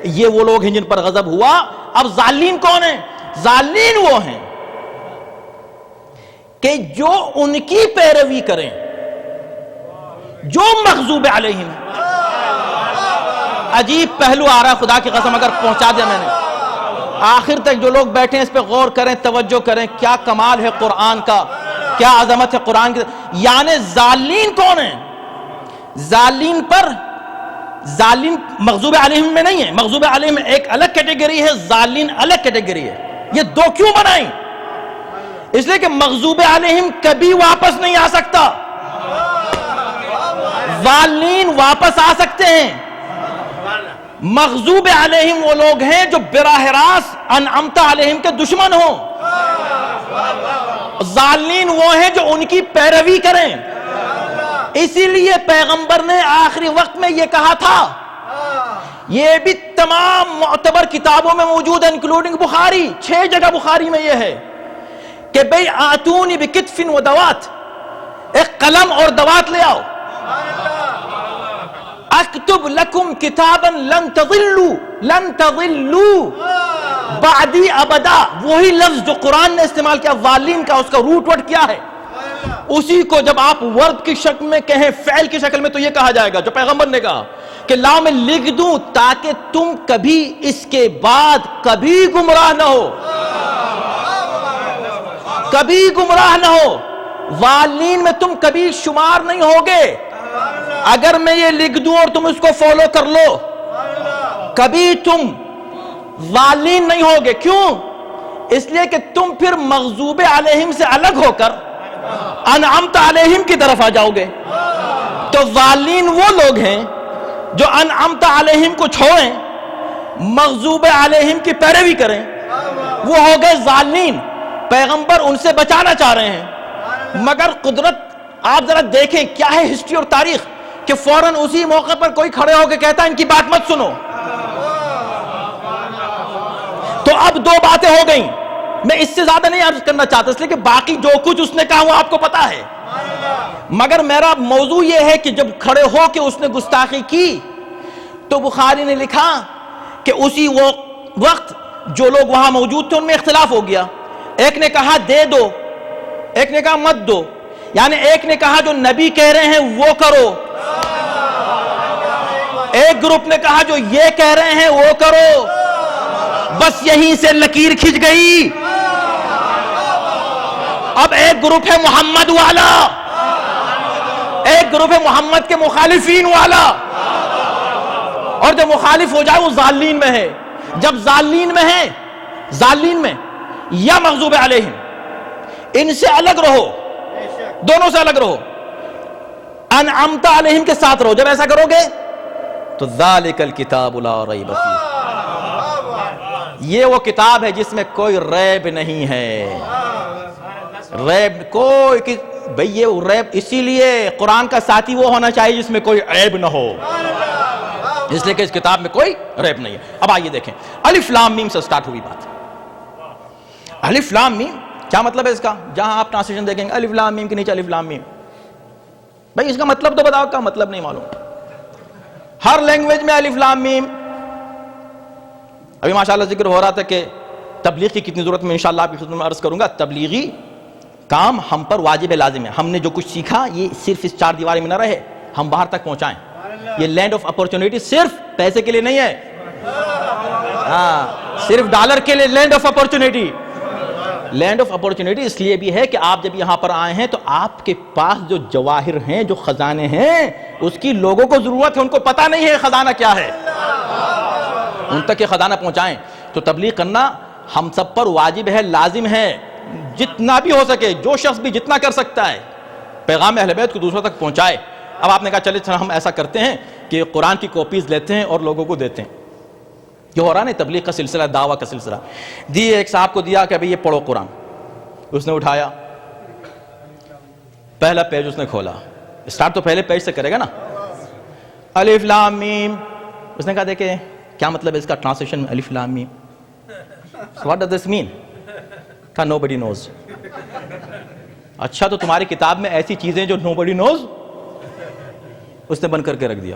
یہ وہ لوگ ہیں جن پر غضب ہوا. اب ضالین کون ہیں؟ ضالین وہ ہیں کہ جو ان کی پیروی کریں, جو مغضوب علیہم. عجیب پہلو آ رہا ہے, خدا کی قسم اگر پہنچا دیا میں نے, آخر تک جو لوگ بیٹھے ہیں اس پہ غور کریں, توجہ کریں. کیا کمال ہے قرآن کا, کیا عظمت ہے قرآن کی. یعنی ضالین کون ہیں؟ ضالین پر, ضالین مغضوب علیہم میں نہیں ہے. مغضوب علیہم ایک الگ کیٹیگری ہے, ضالین الگ کیٹیگری ہے. یہ دو کیوں بنائیں؟ اس لیے کہ مغضوب علیہم کبھی واپس نہیں آ سکتا, ضالین واپس آ سکتے ہیں. مغضوب علیہم وہ لوگ ہیں جو براہ راست انعمت علیہم کے دشمن ہوں. ضالین وہ ہیں جو ان کی پیروی کریں. اسی لیے پیغمبر نے آخری وقت میں یہ کہا تھا, یہ بھی تمام معتبر کتابوں میں موجود ہے انکلوڈنگ بخاری, 6 جگہ بخاری میں یہ ہے کہ بھئی آتونی بکتف و دوات, ایک قلم اور دوات لے آؤ. اکتب لکم کتابا لن تضلوا بعدی ابدا. وہی لفظ جو قرآن نے استعمال کیا ضالین کا, اس کا روٹ ورڈ کیا ہے؟ اسی کو جب آپ ورب کی شکل میں کہیں, فعل کی شکل میں, تو یہ کہا جائے گا جو پیغمبر نے کہا کہ لاؤ میں لکھ دوں تاکہ تم کبھی اس کے بعد کبھی گمراہ نہ ہو, کبھی گمراہ نہ ہو. ضالین میں تم کبھی شمار نہیں ہوگے. اگر میں یہ لکھ دوں اور تم اس کو فالو کر لو, کبھی تم ضالین نہیں ہوگے. کیوں؟ اس لیے کہ تم پھر مغضوب علیہم سے الگ ہو کر انعمت علیہم کی طرف آ جاؤ گے. تو ضالین وہ لوگ ہیں جو انعمت علیہم کو چھوڑیں, مغضوب علیہم کی پیروی کریں, وہ ہو گئے ضالین. پیغمبر ان سے بچانا چاہ رہے ہیں, مگر قدرت آپ ذرا دیکھیں کیا ہے ہسٹری اور تاریخ, کہ فوراً اسی موقع پر کوئی کھڑے ہو کے کہتا ہے ان کی بات مت سنو. تو اب 2 باتیں ہو گئیں. میں اس سے زیادہ نہیں عرض کرنا چاہتا, اس لیے کہ باقی جو کچھ اس نے کہا وہ آپ کو پتا ہے, مگر میرا موضوع یہ ہے کہ جب کھڑے ہو کے اس نے گستاخی کی تو بخاری نے لکھا کہ اسی وقت جو لوگ وہاں موجود تھے ان میں اختلاف ہو گیا. ایک نے کہا دے دو, ایک نے کہا مت دو. یعنی ایک نے کہا جو نبی کہہ رہے ہیں وہ کرو, ایک گروپ نے کہا جو یہ کہہ رہے ہیں وہ کرو. بس یہیں سے لکیر کھنچ گئی. اب ایک گروپ ہے محمد والا, ایک گروپ ہے محمد کے مخالفین والا, اور جو مخالف ہو جائے وہ ضالین میں ہے. جب ضالین میں ہے, ضالین میں یا مغضوب علیہم, ان سے الگ رہو, دونوں سے الگ رہو. انعمت علیہم کے ساتھ رہو. جب ایسا کرو گے تو ذالک الکتاب لا ریب فیہ, یہ وہ کتاب ہے جس میں کوئی ریب نہیں ہے. ریب کوئی, بھئی یہ ریب, اسی لیے قرآن کا ساتھی وہ ہونا چاہیے جس میں کوئی عیب نہ ہو. اس لیے کہ اس کتاب میں کوئی ریب نہیں ہے. اب آئیے دیکھیں, الف لام میم سے سٹارٹ ہوئی بات. الف لام میم کیا مطلب ہے اس کا؟ جہاں آپ ٹرانسلیشن دیکھیں گے الف لام میم کے نیچے الف لام میم, بھائی اس کا مطلب تو بتاؤ, کا مطلب نہیں معلوم. ہر لینگویج میں الف لام میم. ابھی ماشاءاللہ ذکر ہو رہا تھا کہ تبلیغ کی کتنی ضرورت, میں انشاءاللہ آپ کی خدمت میں عرض کروں گا. تبلیغی کام ہم پر واجب لازم ہے. ہم نے جو کچھ سیکھا یہ صرف اس چار دیواری میں نہ رہے, ہم باہر تک پہنچائیں. یہ لینڈ آف اپورچونٹی صرف پیسے کے لیے نہیں ہے, صرف ڈالر کے لیے land of opportunity. Land of opportunity اس لیے بھی ہے کہ آپ جب یہاں پر آئے ہیں تو آپ کے پاس جو جواہر ہیں, جو خزانے ہیں, اس کی لوگوں کو ضرورت ہے, ان کو پتہ نہیں ہے خزانہ کیا ہے, ان تک یہ خزانہ پہنچائیں. تو تبلیغ کرنا ہم سب پر واجب ہے, لازم ہے. جتنا بھی ہو سکے, جو شخص بھی جتنا کر سکتا ہے پیغام اہل بیت کو دوسروں تک پہنچائے. اب آپ نے کہا چلے ہم ایسا کرتے ہیں کہ قرآن کی کاپیز لیتے ہیں اور لوگوں کو دیتے ہیں. جو ہو رہا نا تبلیغ کا سلسلہ, دعویٰ کا سلسلہ. ایک صاحب کو دیا کہ ابھی یہ پڑھو قرآن. اس نے اٹھایا, پہلا پیج اس نے کھولا. اسٹارٹ تو پہلے پیج سے کرے گا نا, الف لام میم. اس نے کہا دیکھیں کیا مطلب ہے اس کا ٹرانسلیشن الف لام میم, what does this mean? کہا nobody knows. اچھا تو تمہاری کتاب میں ایسی چیزیں جو nobody knows, اس نے بند کر کے رکھ دیا.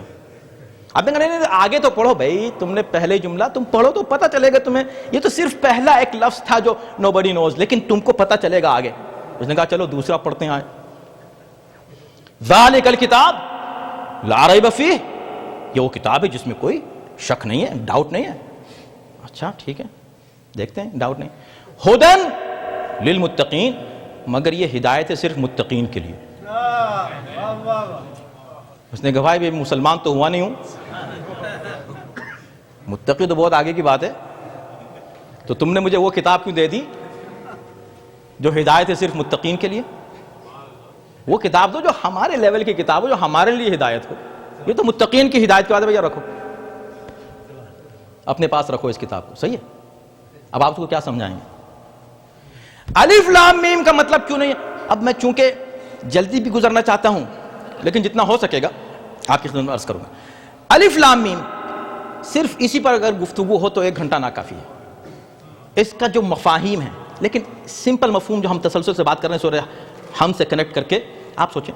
آپ نے کہا نہیں آگے تو پڑھو بھائی, تم نے پہلے جملہ تم پڑھو تو پتہ چلے گا تمہیں. یہ تو صرف پہلا ایک لفظ تھا جو nobody knows, لیکن تم کو پتہ چلے گا آگے. اس نے کہا چلو دوسرا پڑھتے ہیں. ذالک الکتاب لا ریب فیہ, یہ وہ کتاب ہے جس میں کوئی شک نہیں ہے, ڈاؤٹ نہیں ہے. اچھا ٹھیک ہے دیکھتے ہیں, ڈاؤٹ نہیں. ہدن للمتقین, مگر یہ ہدایت ہے صرف متقین کے لیے. اس نے کہا بھائی میں مسلمان تو ہوا نہیں ہوں, متقی تو بہت آگے کی بات ہے, تو تم نے مجھے وہ کتاب کیوں دے دی جو ہدایت ہے صرف متقین کے لیے؟ وہ کتاب دو جو ہمارے لیول کی کتاب ہو, جو ہمارے لیے ہدایت ہو. یہ تو متقین کی ہدایت کی بات ہے بھیا, رکھو اپنے پاس رکھو اس کتاب کو. صحیح ہے. اب آپ کو کیا سمجھائیں گے الف لام میم کا مطلب کیوں نہیں ہے؟ اب میں چونکہ جلدی بھی گزرنا چاہتا ہوں لیکن جتنا ہو سکے گا آپ کی خدمت میں عرض کروں گا. الف لام میم صرف اسی پر اگر گفتگو ہو تو 1 گھنٹہ ناکافی ہے. اس کا جو مفاہیم ہے, لیکن سمپل مفہوم جو ہم تسلسل سے بات کر رہے ہیں سورہ ہم سے کنیکٹ کر کے, آپ سوچیں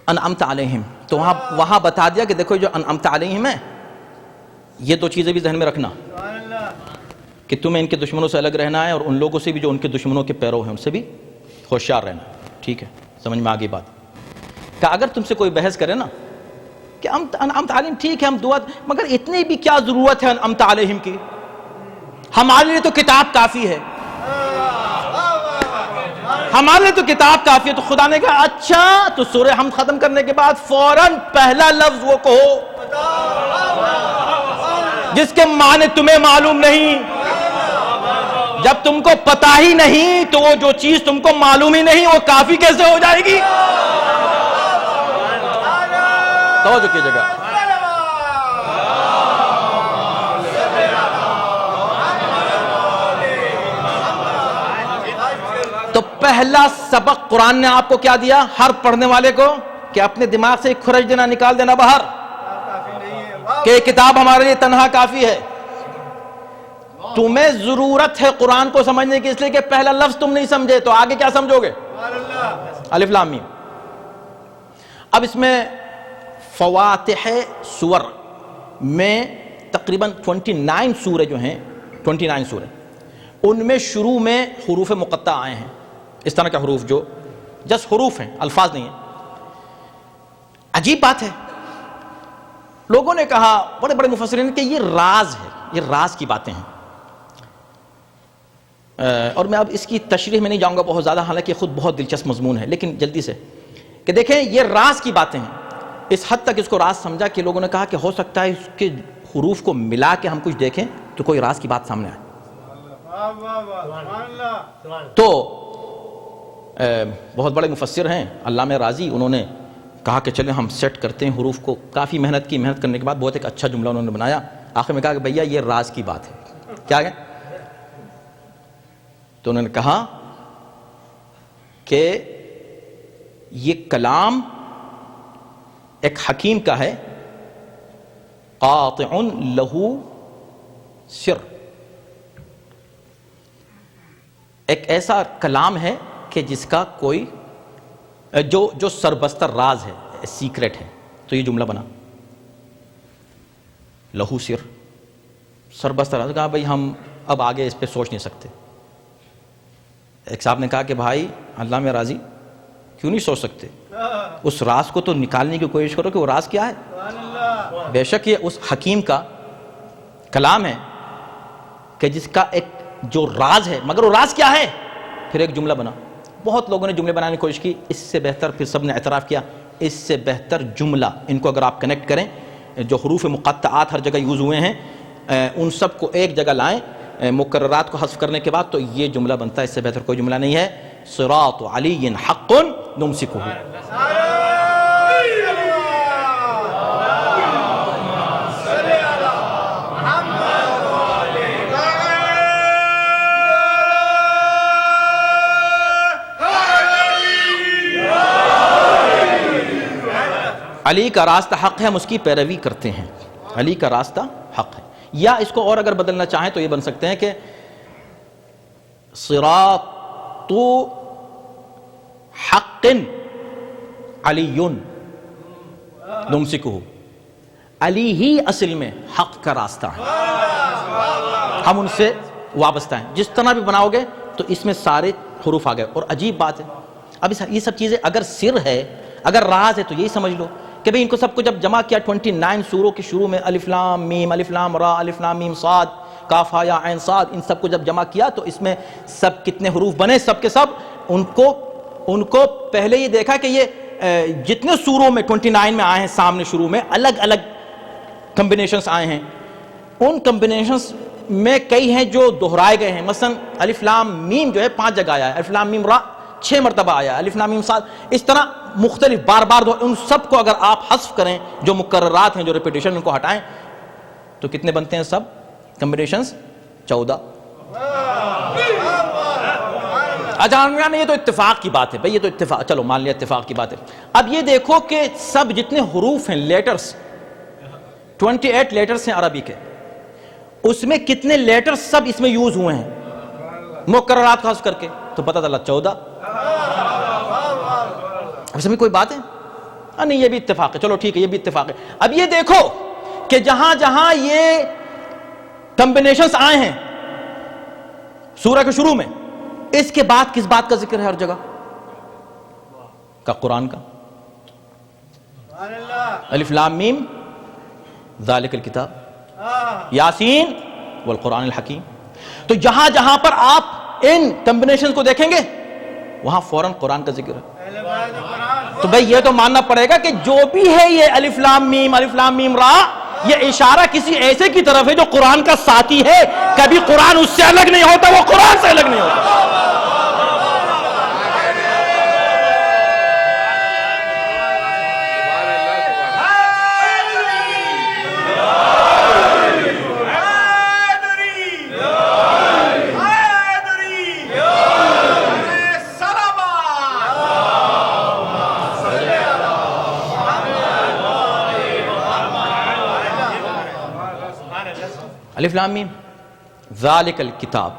انعمت علیہم, تو وہاں بتا دیا کہ دیکھو جو انعمت علیہم ہے, یہ 2 چیزیں بھی ذہن میں رکھنا کہ تمہیں ان کے دشمنوں سے الگ رہنا ہے, اور ان لوگوں سے بھی جو ان کے دشمنوں کے پیرو ہیں ان سے بھی ہوشیار رہنا. ٹھیک ہے, سمجھ میں آگئی بات. کہ اگر تم سے کوئی بحث کرے نا کہ انعمت علیہم ٹھیک ہے ہم دعا, مگر اتنی بھی کیا ضرورت ہے انعمت علیہم کی, ہمارے لیے تو کتاب کافی ہے, ہمارے لیے تو کتاب کافی ہے. تو خدا نے کہا اچھا تو سورہ ہم ختم کرنے کے بعد فوراً پہلا لفظ وہ کہو جس کے معنی تمہیں معلوم نہیں. جب تم کو پتا ہی نہیں تو وہ جو چیز تم کو معلوم ہی نہیں وہ کافی کیسے ہو جائے گی؟ توجہ کیجئے گا. تو پہلا سبق قرآن نے آپ کو کیا دیا, ہر پڑھنے والے کو, کہ اپنے دماغ سے کھرچ دینا, نکال دینا باہر, کہ یہ کتاب ہمارے لیے تنہا کافی ہے. تمہیں ضرورت ہے قرآن کو سمجھنے کی, اس لیے کہ پہلا لفظ تم نہیں سمجھے تو آگے کیا سمجھو گے؟ الف لام میم. اب اس میں فواتح سور میں تقریباً 29 سورے جو ہیں, 29 سورے, ان میں شروع میں حروف مقطع آئے ہیں. اس طرح کے حروف جو جس حروف ہیں, الفاظ نہیں ہیں. عجیب بات ہے, لوگوں نے کہا, بڑے بڑے مفسرین, کہ یہ راز ہے, یہ راز کی باتیں ہیں. اور میں اب اس کی تشریح میں نہیں جاؤں گا بہت زیادہ, حالانکہ خود بہت دلچسپ مضمون ہے, لیکن جلدی سے کہ دیکھیں یہ راز کی باتیں ہیں. اس حد تک اس کو راز سمجھا کہ لوگوں نے کہا کہ ہو سکتا ہے اس کے حروف کو ملا کے ہم کچھ دیکھیں تو کوئی راز کی بات سامنے آئے. تو بہت بڑے مفسر ہیں علامہ رازی, انہوں نے کہا کہ چلیں ہم سیٹ کرتے ہیں حروف کو. کافی محنت کی, محنت کرنے کے بعد بہت ایک اچھا جملہ انہوں نے بنایا. آخر میں کہا کہ بھیا یہ راز کی بات ہے. کیا ہے؟ تو انہوں نے کہا کہ یہ کلام ایک حکیم کا ہے قاطع لہو سر، ایک ایسا کلام ہے کہ جس کا کوئی جو سربستہ راز ہے، سیکرٹ ہے. تو یہ جملہ بنا لہو سر، سربستہ راز. کہا بھائی ہم اب آگے اس پہ سوچ نہیں سکتے. ایک صاحب نے کہا کہ بھائی اللہ میں راضی کیوں نہیں سوچ سکتے، اس راز کو تو نکالنے کی کوشش کرو کہ وہ راز کیا ہے. بے شک یہ اس حکیم کا کلام ہے کہ جس کا ایک جو راز ہے، مگر وہ راز کیا ہے. پھر ایک جملہ بنا. بہت لوگوں نے جملے بنانے کی کوشش کی، اس سے بہتر، پھر سب نے اعتراف کیا اس سے بہتر جملہ، ان کو اگر آپ کنیکٹ کریں، جو حروف مقطعات ہر جگہ یوز ہوئے ہیں ان سب کو ایک جگہ لائیں مکررات کو حذف کرنے کے بعد، تو یہ جملہ بنتا ہے. اس سے بہتر کوئی جملہ نہیں ہے. صراط علی حق نمسکہ. علی کا راستہ حق ہے، ہم اس کی پیروی کرتے ہیں. علی کا راستہ حق ہے. یا اس کو اور اگر بدلنا چاہیں تو یہ بن سکتے ہیں کہ صراط حق علی نمسکہ. علی ہی اصل میں حق کا راستہ ہے، ہم ان سے وابستہ ہیں. جس طرح بھی بناؤ گے تو اس میں سارے حروف آ گئے. اور عجیب بات ہے، اب یہ سب چیزیں اگر سر ہے، اگر راز ہے، تو یہی سمجھ لو کہ بھئی ان کو سب کو جب جمع کیا 29 سوروں کے شروع میں الف لام میم، الف لام را، الف لام میم صاد، کاف ہا یا عین صاد، ان سب کو جب جمع کیا تو اس میں سب کتنے حروف بنے، سب کے سب ان کو پہلے یہ دیکھا کہ یہ جتنے سوروں میں 29 میں آئے ہیں سامنے شروع میں الگ الگ کمبینیشنز آئے ہیں. ان کمبینیشنز میں کئی ہیں جو دہرائے گئے ہیں. مثلا الف لام میم جو ہے 5 جگہ آیا ہے، الف لام میم را 6 مرتبہ آیا، الف لام میم صاد. اس طرح مختلف بار بار ان سب کو اگر آپ حذف کریں، جو مکررات ہیں، جو ریپیٹیشن، ان کو ہٹائیں تو کتنے بنتے ہیں سب کمبینیشنز؟ 14. اچھا یہ تو اتفاق کی بات ہے بھئی، یہ تو اتفاق، چلو مان لیا اتفاق کی بات ہے. اب یہ دیکھو کہ سب جتنے حروف ہیں، لیٹرز 28 لیٹرز ہیں عربی کے، اس میں کتنے لیٹرز سب اس میں یوز ہوئے ہیں مکررات کو حذف کر کے، تو پتہ چلا 14. اب سمجھ کوئی بات ہے؟ نہیں یہ بھی اتفاق ہے، چلو ٹھیک ہے یہ بھی اتفاق ہے. اب یہ دیکھو کہ جہاں جہاں یہ کمبینیشنز آئے ہیں سورہ کے شروع میں، اس کے بعد کس بات کا ذکر ہے ہر جگہ کا؟ قرآن کا. الف لام میم ذالک الکتاب یاسین والقرآن الحکیم. تو جہاں جہاں پر آپ ان کمبینیشن کو دیکھیں گے وہاں فوراً قرآن کا ذکر ہے. تو بھئی یہ تو ماننا پڑے گا کہ جو بھی ہے یہ الف لام میم را، یہ اشارہ کسی ایسے کی طرف ہے جو قرآن کا ساتھی ہے. کبھی قرآن اس سے الگ نہیں ہوتا، وہ قرآن سے الگ نہیں ہوتا. الف لام میم ذالک الکتاب،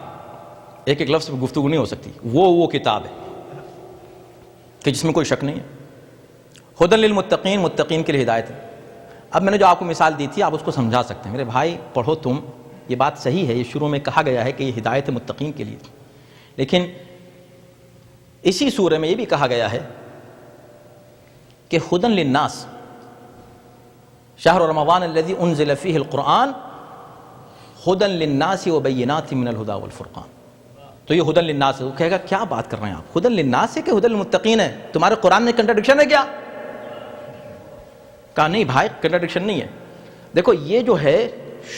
ایک ایک لفظ پہ گفتگو نہیں ہو سکتی. وہ کتاب ہے کہ جس میں کوئی شک نہیں ہے. ہدی للمتقین، متقین کے لیے ہدایت ہے. اب میں نے جو آپ کو مثال دی تھی آپ اس کو سمجھا سکتے ہیں. میرے بھائی پڑھو تم، یہ بات صحیح ہے، یہ شروع میں کہا گیا ہے کہ یہ ہدایت ہے متقین کے لیے، لیکن اسی سورہ میں یہ بھی کہا گیا ہے کہ ہدی للناس شہر رمضان الذی انزل فیہ القرآن ہدی للناس وبینات من الہدی والفرقان. تو یہ ہدی للناس ہے. وہ کہے گا کیا بات کر رہے ہیں آپ، ہدی للناس ہے کہ ہدی للمتقین ہے؟ تمہارے قرآن میں کنٹرڈکشن ہے کیا؟ کہا نہیں بھائی کنٹرڈکشن نہیں ہے. دیکھو یہ جو ہے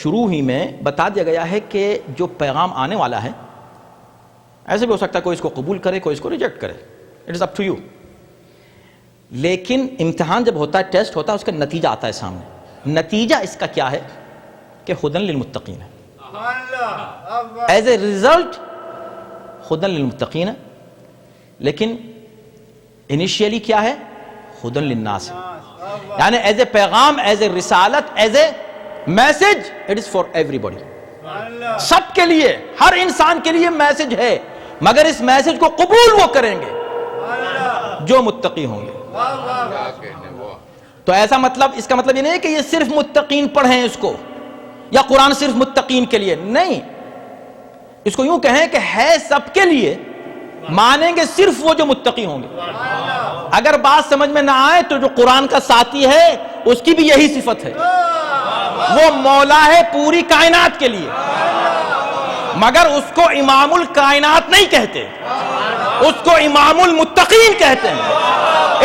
شروع ہی میں بتا دیا گیا ہے کہ جو پیغام آنے والا ہے، ایسے بھی ہو سکتا ہے کوئی اس کو قبول کرے کوئی اس کو ریجیکٹ کرے، it is up to you. لیکن امتحان جب ہوتا ہے، ٹیسٹ ہوتا ہے، اس کا نتیجہ آتا ہے سامنے. نتیجہ اس کا کیا ہے کہ ہدی للمتقین ہے. ایز اے ریزلٹ ہدی للمتقین ہے، لیکن انیشیلی کیا ہے؟ ہدی للناس ہے. یعنی ایز اے پیغام, ایز اے رسالت, is a message, it is for everybody, سب کے لیے, ہر انسان کے لیے میسج ہے, مگر اس میسج کو قبول وہ کریں گے جو متقی ہوں گے. تو ایسا مطلب, اس کا مطلب یہ نہیں کہ یہ صرف متقین پڑھیں اس کو, یا قرآن صرف متقین کے لیے نہیں, اس کو یوں کہیں کہ ہے سب کے لیے, مانیں گے صرف وہ جو متقی ہوں گے. اگر بات سمجھ میں نہ آئے تو جو قرآن کا ساتھی ہے اس کی بھی یہی صفت ہے, وہ مولا ہے پوری کائنات کے لیے, مگر اس کو امام الکائنات نہیں کہتے, اس کو امام المتقین کہتے ہیں,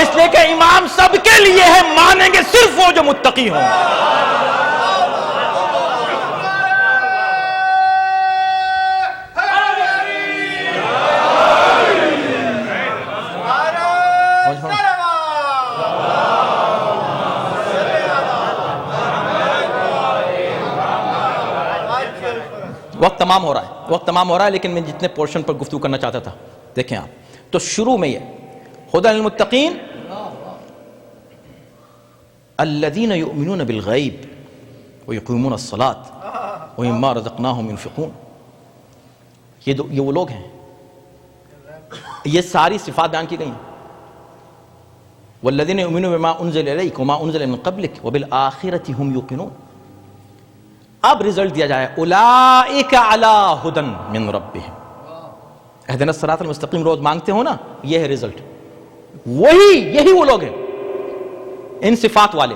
اس لیے کہ امام سب کے لیے ہے, مانیں گے صرف وہ جو متقی ہوں. وقت تمام ہو رہا ہے, لیکن میں جتنے پورشن پر گفتگو کرنا چاہتا تھا دیکھیں آپ. تو شروع میں یہ ہدی للمتقین الذین یؤمنون بالغیب ویقیمون الصلاۃ ومما رزقناہم ينفقون. یہ وہ لوگ ہیں, یہ ساری صفات بیان کی گئی ہیں. والذین یؤمنون بما انزل الیک وما انزل من قبلک وبالآخرۃ هم یوقنون. اب رزلٹ دیا جائے اولئک علی ھدی من ربہم, اہدنا الصراط المستقیم روز مانگتے ہو نا, یہ ہے رزلٹ. یہی وہ لوگ ہیں ان صفات والے,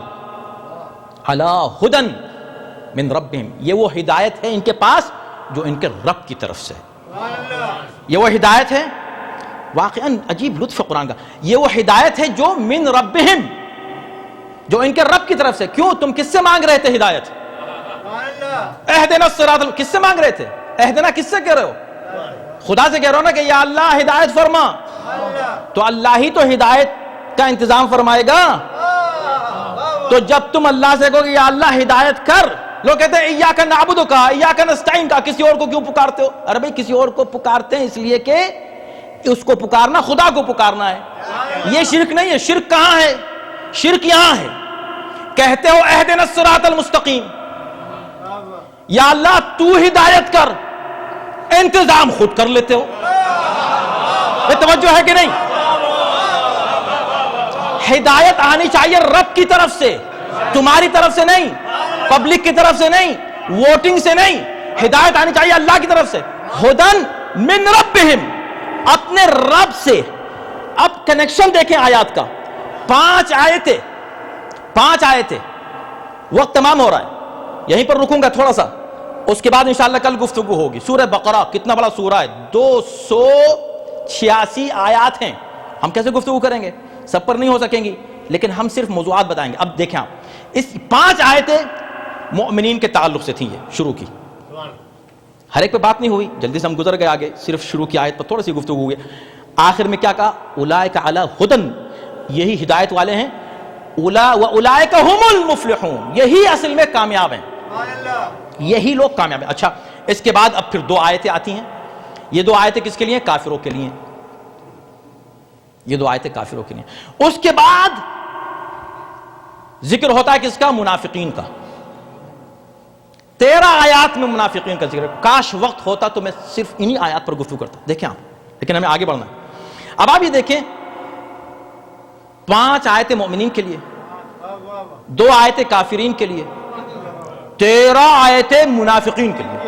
علی ھدی من ربہم, یہ وہ ہدایت ہے ان کے پاس جو ان کے رب کی طرف سے, یہ وہ ہدایت ہے. واقعاً عجیب لطف قرآن کا, یہ وہ ہدایت ہے جو من ربہم, جو ان کے رب کی طرف سے. کیوں, تم کس سے مانگ رہے تھے ہدایت؟ اہدنا الصراط, کس سے مانگ رہے تھے؟ اہدنا کس سے کہہ رہے ہو؟ خدا سے کہہ رہے ہو نا کہ یا اللہ ہدایت فرما, تو اللہ ہی تو ہدایت کا انتظام فرمائے گا. تو جب تم اللہ سے کہو کہ یا اللہ ہدایت کر, لوگ کہتے ہیں ایاک نعبد کا, ایاک نستعین کا, کسی اور کو کیوں پکارتے ہو؟ ارے بھائی کسی اور کو پکارتے ہیں اس لیے کہ اس کو پکارنا خدا کو پکارنا ہے, یہ شرک نہیں ہے. شرک کہاں ہے؟ شرک یہاں ہے. کہتے ہو اہدنا الصراط المستقیم, یا اللہ تو ہدایت کر, انتظام خود کر لیتے ہو. یہ توجہ ہے کہ نہیں؟ ہدایت آنی چاہیے رب کی طرف سے, تمہاری طرف سے نہیں, پبلک کی طرف سے نہیں, ووٹنگ سے نہیں. ہدایت آنی چاہیے اللہ کی طرف سے. ھدی من ربہم, اپنے رب سے. اب کنیکشن دیکھیں آیات کا, 5 آیتیں. وقت تمام ہو رہا ہے, یہیں پر رکوں گا تھوڑا سا, اس کے بعد انشاءاللہ کل گفتگو ہوگی. سورہ بقرہ کتنا بڑا سورہ ہے, 286 آیات ہیں. ہم کیسے گفتگو کریں گے, سب پر نہیں ہو سکیں گی, لیکن ہم صرف موضوعات بتائیں گے. اب دیکھیں آپ, اس 5 آیتیں مؤمنین کے تعلق سے تھیں, یہ شروع کی. ہر ایک پہ بات نہیں ہوئی, جلدی سے ہم گزر گئے آگے, صرف شروع کی آیت پر تھوڑی سی گفتگو ہوئی. آخر میں کیا کہا, اولئک علی ھدی, یہی ہدایت والے ہیں. اولئک ھم المفلحون, یہی اصل میں کامیاب ہیں, یہی لوگ کامیاب ہیں. اچھا, اس کے بعد اب پھر 2 آیتیں آتی ہیں. یہ 2 آیتیں کس کے لیے؟ کافروں کے لیے. یہ 2 آیتیں کافروں کے لیے. اس کے بعد ذکر ہوتا ہے کس کا؟ منافقین کا. 13 آیات میں منافقین کا ذکر ہے. کاش وقت ہوتا تو میں صرف انہی آیات پر گفتگو کرتا. دیکھیں آپ, لیکن ہمیں آگے بڑھنا ہے. اب آپ یہ دیکھیں, 5 آیتیں مومنین کے لیے, 2 آیتیں کافرین کے لیے, 13 آیتیں منافقین کے لیے.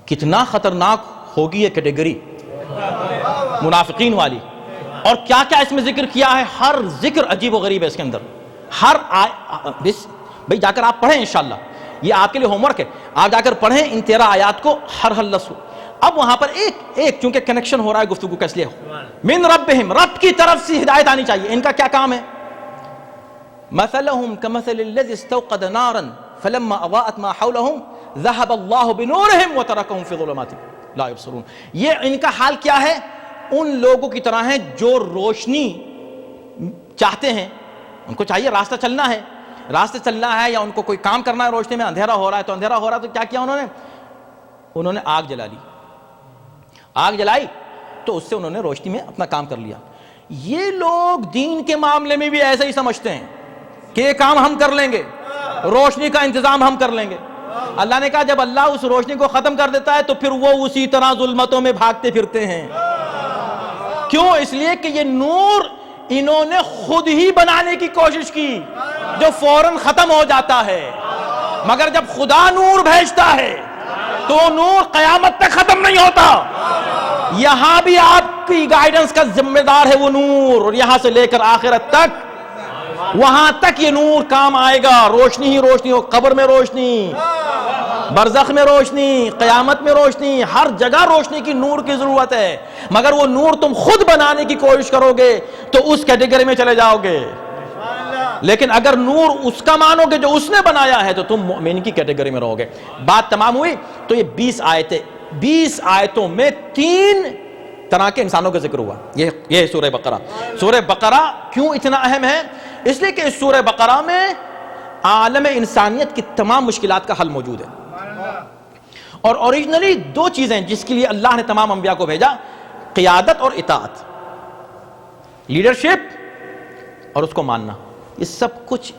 کتنا خطرناک ہوگی یہ کیٹیگری منافقین والی. اور کیا کیا اس میں ذکر کیا ہے, ہر ذکر عجیب و غریب ہے اس کے اندر. ہر بھئی جا کر آپ پڑھیں انشاءاللہ, یہ آپ کے لیے ہوم ورک ہے, آپ جا کر پڑھیں ان 13 آیات کو ہر لفظ. اب وہاں پر ایک چونکہ کنیکشن ہو رہا ہے گفتگو کا, اس لیے من ربہم, رب کی طرف سے ہدایت آنی چاہیے. ان کا کیا کام ہے؟ مثلهم كمثل الذي استوقد نارا فلما اضاءت ما حولهم ذهب الله بنورهم وتركهم في ظلمات لا يبصرون. یہ ان کا حال کیا ہے؟ ان لوگوں کی طرح ہیں جو روشنی چاہتے ہیں, ان کو چاہیے راستہ چلنا ہے, یا ان کو کوئی کام کرنا ہے روشنی میں, اندھیرا ہو رہا ہے تو کیا کیا انہوں نے آگ جلا لی. آگ جلائی تو اس سے انہوں نے روشنی میں اپنا کام کر لیا. یہ لوگ دین کے معاملے میں بھی ایسے ہی سمجھتے ہیں کہ یہ کام ہم کر لیں گے، روشنی کا انتظام ہم کر لیں گے۔ اللہ نے کہا جب اللہ اس روشنی کو ختم کر دیتا ہے تو پھر وہ اسی طرح ظلمتوں میں بھاگتے پھرتے ہیں۔ کیوں؟ اس لیے کہ یہ نور انہوں نے خود ہی بنانے کی کوشش کی جو فوراً ختم ہو جاتا ہے، مگر جب خدا نور بھیجتا ہے تو نور قیامت تک ختم نہیں ہوتا۔ یہاں بھی آپ کی گائیڈنس کا ذمہ دار ہے وہ نور، اور یہاں سے لے کر آخرت تک وہاں تک یہ نور کام آئے گا۔ روشنی ہی روشنی ہو، قبر میں روشنی، برزخ میں روشنی، قیامت میں روشنی، ہر جگہ روشنی کی، نور کی ضرورت ہے۔ مگر وہ نور تم خود بنانے کی کوشش کرو گے تو اس کیٹیگری میں چلے جاؤ گے، لیکن اگر نور اس کا مانو گے جو اس نے بنایا ہے تو تم مومن کی کیٹیگری میں رہو گے۔ بات تمام ہوئی۔ تو یہ 20 آیتیں، 20 آیتوں میں 3 طرح کے انسانوں کا ذکر ہوا۔ یہ سورہ بقرہ۔ سورہ بقرہ کیوں اتنا اہم ہے؟ اس لیے کہ اس سورہ بقرہ میں عالم انسانیت کی تمام مشکلات کا حل موجود ہے۔ اور اوریجنلی 2 چیزیں جس کے لیے اللہ نے تمام انبیاء کو بھیجا، قیادت اور اطاعت، لیڈرشپ اور اس کو ماننا، یہ سب کچھ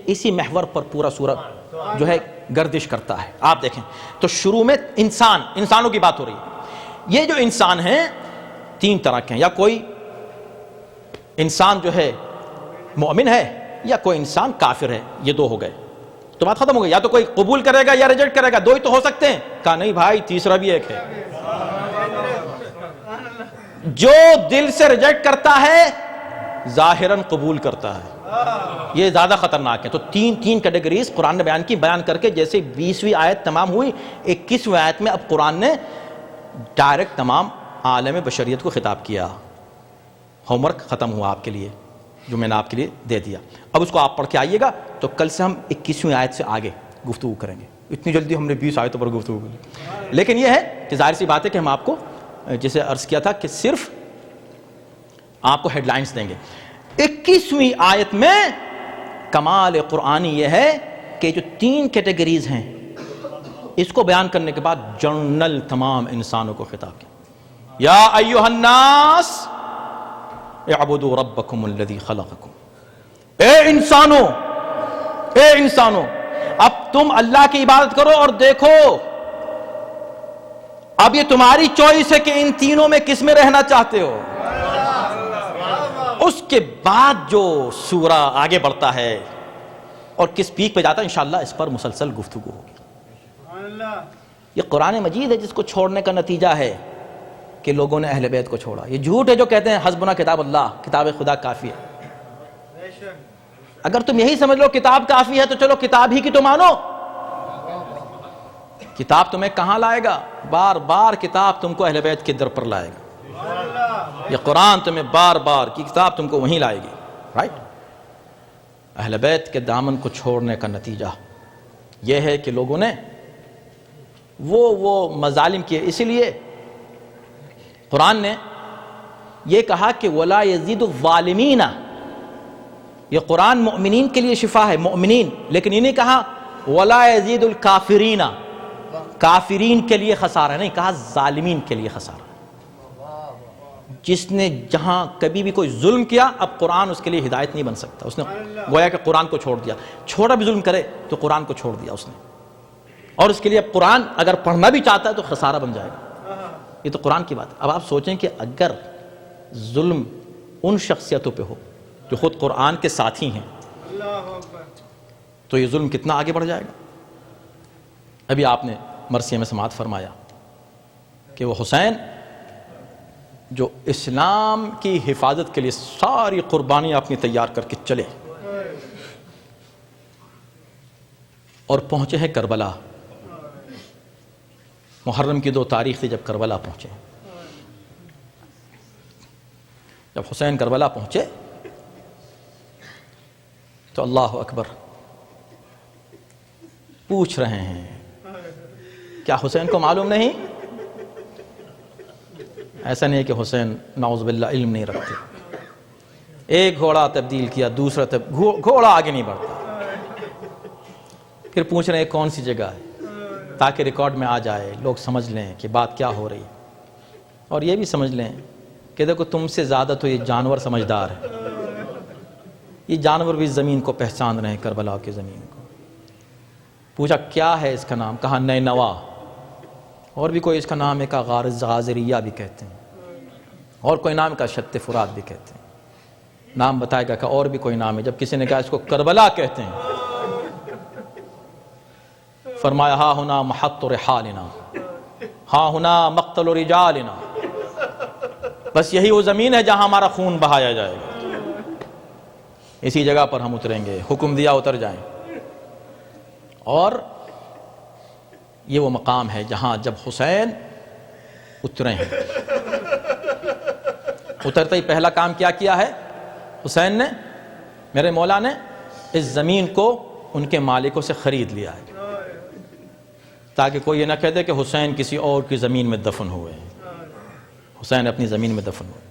اسی محور پر پورا سورہ جو ہے گردش کرتا ہے۔ آپ دیکھیں تو شروع میں انسانوں کی بات ہو رہی ہے۔ یہ جو انسان ہیں 3 طرح کے ہیں، یا کوئی انسان جو ہے مومن ہے یا کوئی انسان کافر ہے، یہ 2 ہو گئے تو بات ختم ہو گئی۔ یا تو کوئی قبول کرے گا یا ریجیکٹ کرے گا، 2 ہی تو ہو سکتے ہیں۔ کہا نہیں بھائی، تیسرا بھی ایک ہے۔ جو دل سے ریجیکٹ کرتا ہے ظاہراً قبول کرتا ہے، یہ زیادہ خطرناک ہے۔ تو 3 کیٹیگریز قرآن نے بیان کر کے جیسے 20ویں آیت تمام ہوئی، 21ویں آیت میں اب قرآن نے ڈائریکٹ تمام عالم بشریت کو خطاب کیا۔ ہوم ورک ختم ہوا آپ کے لیے جو میں نے آپ کے لیے دے دیا۔ اب اس کو آپ پڑھ کے آئیے گا تو کل سے ہم 21ویں آیت سے آگے گفتگو کریں گے۔ اتنی جلدی ہم نے 20 آیتوں پر گفتگو کی، لیکن یہ ہے کہ ظاہر سی بات ہے کہ ہم آپ کو جیسے عرض کیا تھا کہ صرف آپ کو ہیڈ لائنز دیں گے۔ 21ویں آیت میں کمال قرآنی یہ ہے کہ جو 3 کیٹیگریز ہیں اس کو بیان کرنے کے بعد جنرل تمام انسانوں کو خطاب کیا۔ یا ایھا الناس اعبدوا ربکم الذی خلقکم، اے انسانوں اب تم اللہ کی عبادت کرو اور دیکھو اب یہ تمہاری چوائس ہے کہ ان تینوں میں کس میں رہنا چاہتے ہو۔ اس کے بعد جو سورہ آگے بڑھتا ہے اور کس پیک پہ جاتا ہے انشاءاللہ اس پر مسلسل گفتگو ہوگی۔ یہ قرآن مجید ہے جس کو چھوڑنے کا نتیجہ ہے کہ لوگوں نے اہل بیت کو چھوڑا۔ یہ جھوٹ ہے جو کہتے ہیں حسبنا کتاب اللہ، کتاب خدا کافی ہے۔ اگر تم یہی سمجھ لو کتاب کافی ہے تو چلو کتاب ہی کی تو مانو۔ کتاب تمہیں کہاں لائے گا؟ بار بار کتاب تم کو اہل بیت کے در پر لائے گا۔ یہ قرآن تمہیں بار بار کی کتاب تم کو وہیں لائے گی، رائٹ؟ اہل بیت کے دامن کو چھوڑنے کا نتیجہ یہ ہے کہ لوگوں نے وہ مظالم کیے۔ اسی لیے قرآن نے یہ کہا کہ وَلَا يَزِيدُ الظَّالِمِينَ، یہ قرآن مؤمنین کے لیے شفا ہے، مؤمنین، لیکن یہ نہیں کہا وَلَا يَزِيدُ الْكَافِرِينَ، کافرین کے لیے خسارہ نہیں کہا، ظالمین کے لیے خسارہ۔ جس نے جہاں کبھی بھی کوئی ظلم کیا اب قرآن اس کے لیے ہدایت نہیں بن سکتا، اس نے گویا کہ قرآن کو چھوڑ دیا، چھوڑا بھی ظلم کرے تو قرآن کو چھوڑ دیا اس نے، اور اس کے لیے اب قرآن اگر پڑھنا بھی چاہتا ہے تو خسارہ بن جائے گا۔ یہ تو قرآن کی بات ہے۔ اب آپ سوچیں کہ اگر ظلم ان شخصیتوں پہ ہو جو خود قرآن کے ساتھی ہیں تو یہ ظلم کتنا آگے بڑھ جائے گا۔ ابھی آپ نے مرثیہ میں سماعت فرمایا کہ وہ حسین جو اسلام کی حفاظت کے لیے ساری قربانیاں اپنی تیار کر کے چلے اور پہنچے ہیں کربلا۔ محرم کی 2 تاریخ تھی جب کربلا پہنچے۔ جب حسین کربلا پہنچے تو اللہ اکبر پوچھ رہے ہیں کیا حسین کو معلوم نہیں؟ ایسا نہیں ہے کہ حسین نعوذ باللہ علم نہیں رکھتے۔ ایک گھوڑا تبدیل کیا، دوسرا گھوڑا آگے نہیں بڑھتا۔ پھر پوچھ رہے ہیں کون سی جگہ ہے تاکہ ریکارڈ میں آ جائے، لوگ سمجھ لیں کہ بات کیا ہو رہی ہے، اور یہ بھی سمجھ لیں کہ دیکھو تم سے زیادہ تو یہ جانور سمجھدار ہے، یہ جانور بھی زمین کو پہچان رہے ہیں، کربلا کی زمین کو۔ پوچھا کیا ہے اس کا نام؟ کہا نینوا، اور بھی کوئی اس کا نام ہے، کہا غازریہ بھی کہتے ہیں، اور کوئی نام کا شت فرات بھی کہتے ہیں، نام بتائے گا کہ اور بھی کوئی نام ہے۔ جب کسی نے کہا اس کو کربلا کہتے ہیں، فرمایا ہاں ہونا محط رحالنا، ہاں ہونا مقتل رجالنا، بس یہی وہ زمین ہے جہاں ہمارا خون بہایا جائے گا، اسی جگہ پر ہم اتریں گے، حکم دیا اتر جائیں۔ اور یہ وہ مقام ہے جہاں جب حسین اترے ہیں، اترتے ہی پہلا کام کیا ہے حسین نے، میرے مولا نے اس زمین کو ان کے مالکوں سے خرید لیا ہے، تاکہ کوئی یہ نہ کہہ دے کہ حسین کسی اور کی زمین میں دفن ہوئے ہیں۔ حسین اپنی زمین میں دفن ہوئے،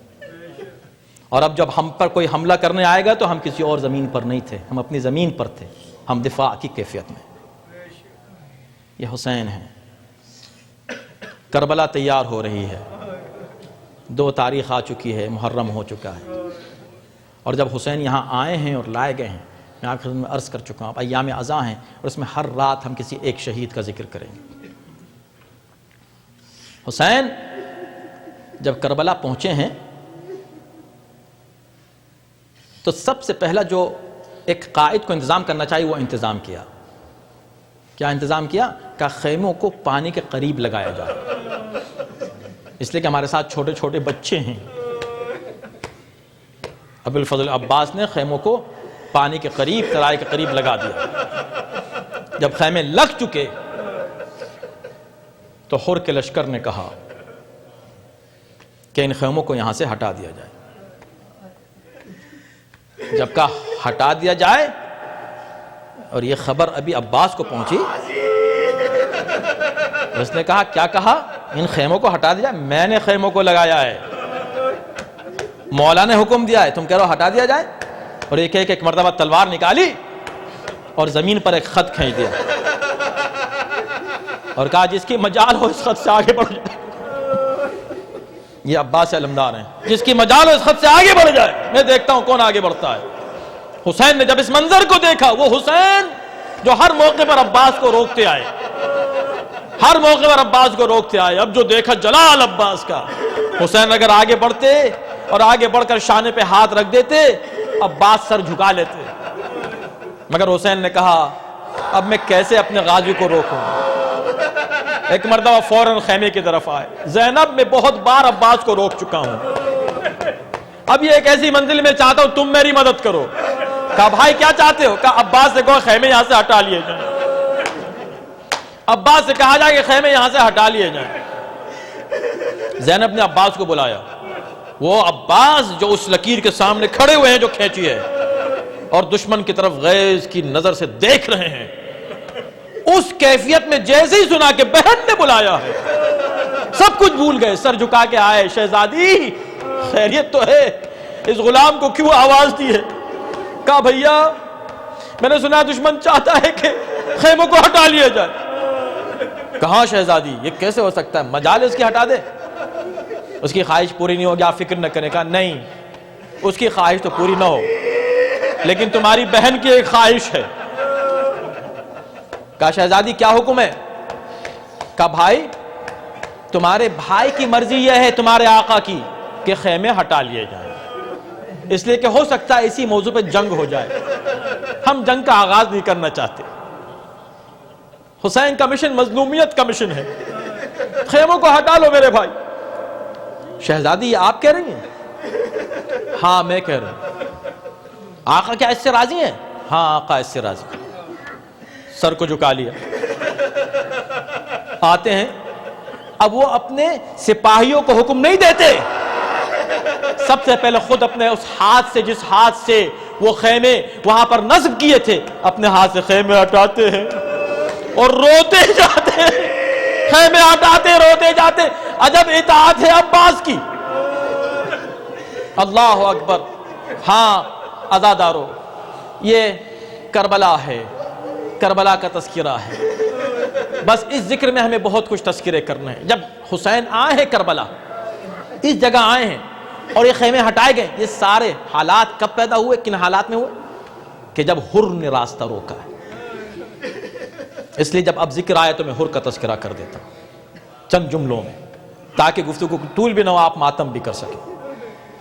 اور اب جب ہم پر کوئی حملہ کرنے آئے گا تو ہم کسی اور زمین پر نہیں تھے، ہم اپنی زمین پر تھے، ہم دفاع کی کیفیت میں۔ یہ حسین ہے۔ کربلا تیار ہو رہی ہے، 2 تاریخ آ چکی ہے، محرم ہو چکا ہے، اور جب حسین یہاں آئے ہیں اور لائے گئے ہیں، میں آپ کے خدمت میں عرض کر چکا ہوں، اب ایام عزا ہیں اور اس میں ہر رات ہم کسی ایک شہید کا ذکر کریں گے۔ حسین جب کربلا پہنچے ہیں تو سب سے پہلا جو ایک قائد کو انتظام کرنا چاہیے وہ انتظام کیا۔ کیا انتظام کیا؟ کہ خیموں کو پانی کے قریب لگایا جائے، اس لیے کہ ہمارے ساتھ چھوٹے چھوٹے بچے ہیں۔ ابو الفضل عباس نے خیموں کو پانی کے قریب، ترائی کے قریب لگا دیا۔ جب خیمے لگ چکے تو حر کے لشکر نے کہا کہ ان خیموں کو یہاں سے ہٹا دیا جائے۔ جب کہا ہٹا دیا جائے اور یہ خبر ابھی عباس کو پہنچی، اس نے کہا کیا کہا؟ ان خیموں کو ہٹا دیا؟ میں نے خیموں کو لگایا ہے، مولا نے حکم دیا ہے، تم کہہ رہے ہو ہٹا دیا جائے؟ اور ایک مرتبہ تلوار نکالی اور زمین پر ایک خط کھینچ دیا اور کہا جس کی مجال ہو اس خط سے آگے بڑھ جائے۔ یہ عباس سے علمدار ہیں، جس کی مجال ہو اس خط سے آگے بڑھ جائے، میں دیکھتا ہوں کون آگے بڑھتا ہے۔ حسین نے جب اس منظر کو دیکھا، وہ حسین جو ہر موقع پر عباس کو روکتے آئے، ہر موقع پر عباس کو روکتے آئے، اب جو دیکھا جلال عباس کا، حسین اگر آگے بڑھتے اور آگے بڑھ کر شانے پہ ہاتھ رکھ دیتے، عباس سر جھکا لیتے، مگر حسین نے کہا اب میں کیسے اپنے غازی کو روکوں؟ ایک مرتبہ فوراً خیمے کی طرف آئے۔ زینب میں بہت بار عباس کو روک چکا ہوں، اب یہ ایک ایسی منزل میں چاہتا ہوں تم میری مدد کرو۔ کہا بھائی کیا چاہتے ہو؟ کہا عباس سے کہو خیمے یہاں سے ہٹا لیے جائیں۔ عباس سے کہا جائے کہ خیمے یہاں سے ہٹا لیے جائیں۔ زینب نے عباس کو بلایا، وہ عباس جو اس لکیر کے سامنے کھڑے ہوئے ہیں جو کھینچی ہے اور دشمن کی طرف غیظ کی نظر سے دیکھ رہے ہیں، اس کیفیت میں جیسے ہی سنا کہ بہن نے بلایا ہے، سب کچھ بھول گئے، سر جھکا کے آئے، شہزادی خیریت تو ہے؟ اس غلام کو کیوں آواز دی ہے؟ کہا بھیا میں نے سنا دشمن چاہتا ہے کہ خیموں کو ہٹا لیا جائے۔ کہاں شہزادی، یہ کیسے ہو سکتا ہے؟ مجال اس کی ہٹا دے، اس کی خواہش پوری نہیں ہوگی، آپ فکر نہ کریں۔ کہا نہیں، اس کی خواہش تو پوری نہ ہو، لیکن تمہاری بہن کی ایک خواہش ہے۔ کہا شہزادی کیا حکم ہے؟ کہا بھائی تمہارے بھائی کی مرضی یہ ہے تمہارے آقا کی کہ خیمے ہٹا لیے جائیں، اس لیے کہ ہو سکتا ہے اسی موضوع پہ جنگ ہو جائے، ہم جنگ کا آغاز نہیں کرنا چاہتے۔ حسین کا مشن مظلومیت کا مشن ہے، خیموں کو ہٹا لو میرے بھائی۔ شہزادی یہ آپ کہہ رہی ہیں؟ ہاں میں کہہ رہا ہوں۔ آقا کیا اس سے راضی ہیں؟ ہاں آقا اس سے راضی ہیں۔ سر کو جھکا لیا، آتے ہیں، اب وہ اپنے سپاہیوں کو حکم نہیں دیتے، سب سے پہلے خود اپنے اس ہاتھ سے، جس ہاتھ سے وہ خیمے وہاں پر نصب کیے تھے، اپنے ہاتھ سے خیمے ہٹاتے ہیں اور روتے جاتے ہیں، خیمے ہٹاتے روتے جاتے۔ عجب اطاعت ہے عباس کی، اللہ اکبر۔ ہاں عزادارو، یہ کربلا ہے، کربلا کا تذکرہ ہے، بس اس ذکر میں ہمیں بہت کچھ تذکرے کرنے ہیں۔ جب حسین آئے ہیں کربلا، اس جگہ آئے ہیں، اور یہ خیمے ہٹائے گئے. یہ سارے حالات کب پیدا ہوئے؟ کن حالات میں ہوئے؟ کہ جب حر نے راستہ روکا ہے. اس لیے جب اب ذکر آئے تو میں حر کا تذکرہ کر دیتا ہوں چند جملوں میں، تاکہ گفتگو کو طول بھی نہ ہو، آپ ماتم بھی کر سکیں.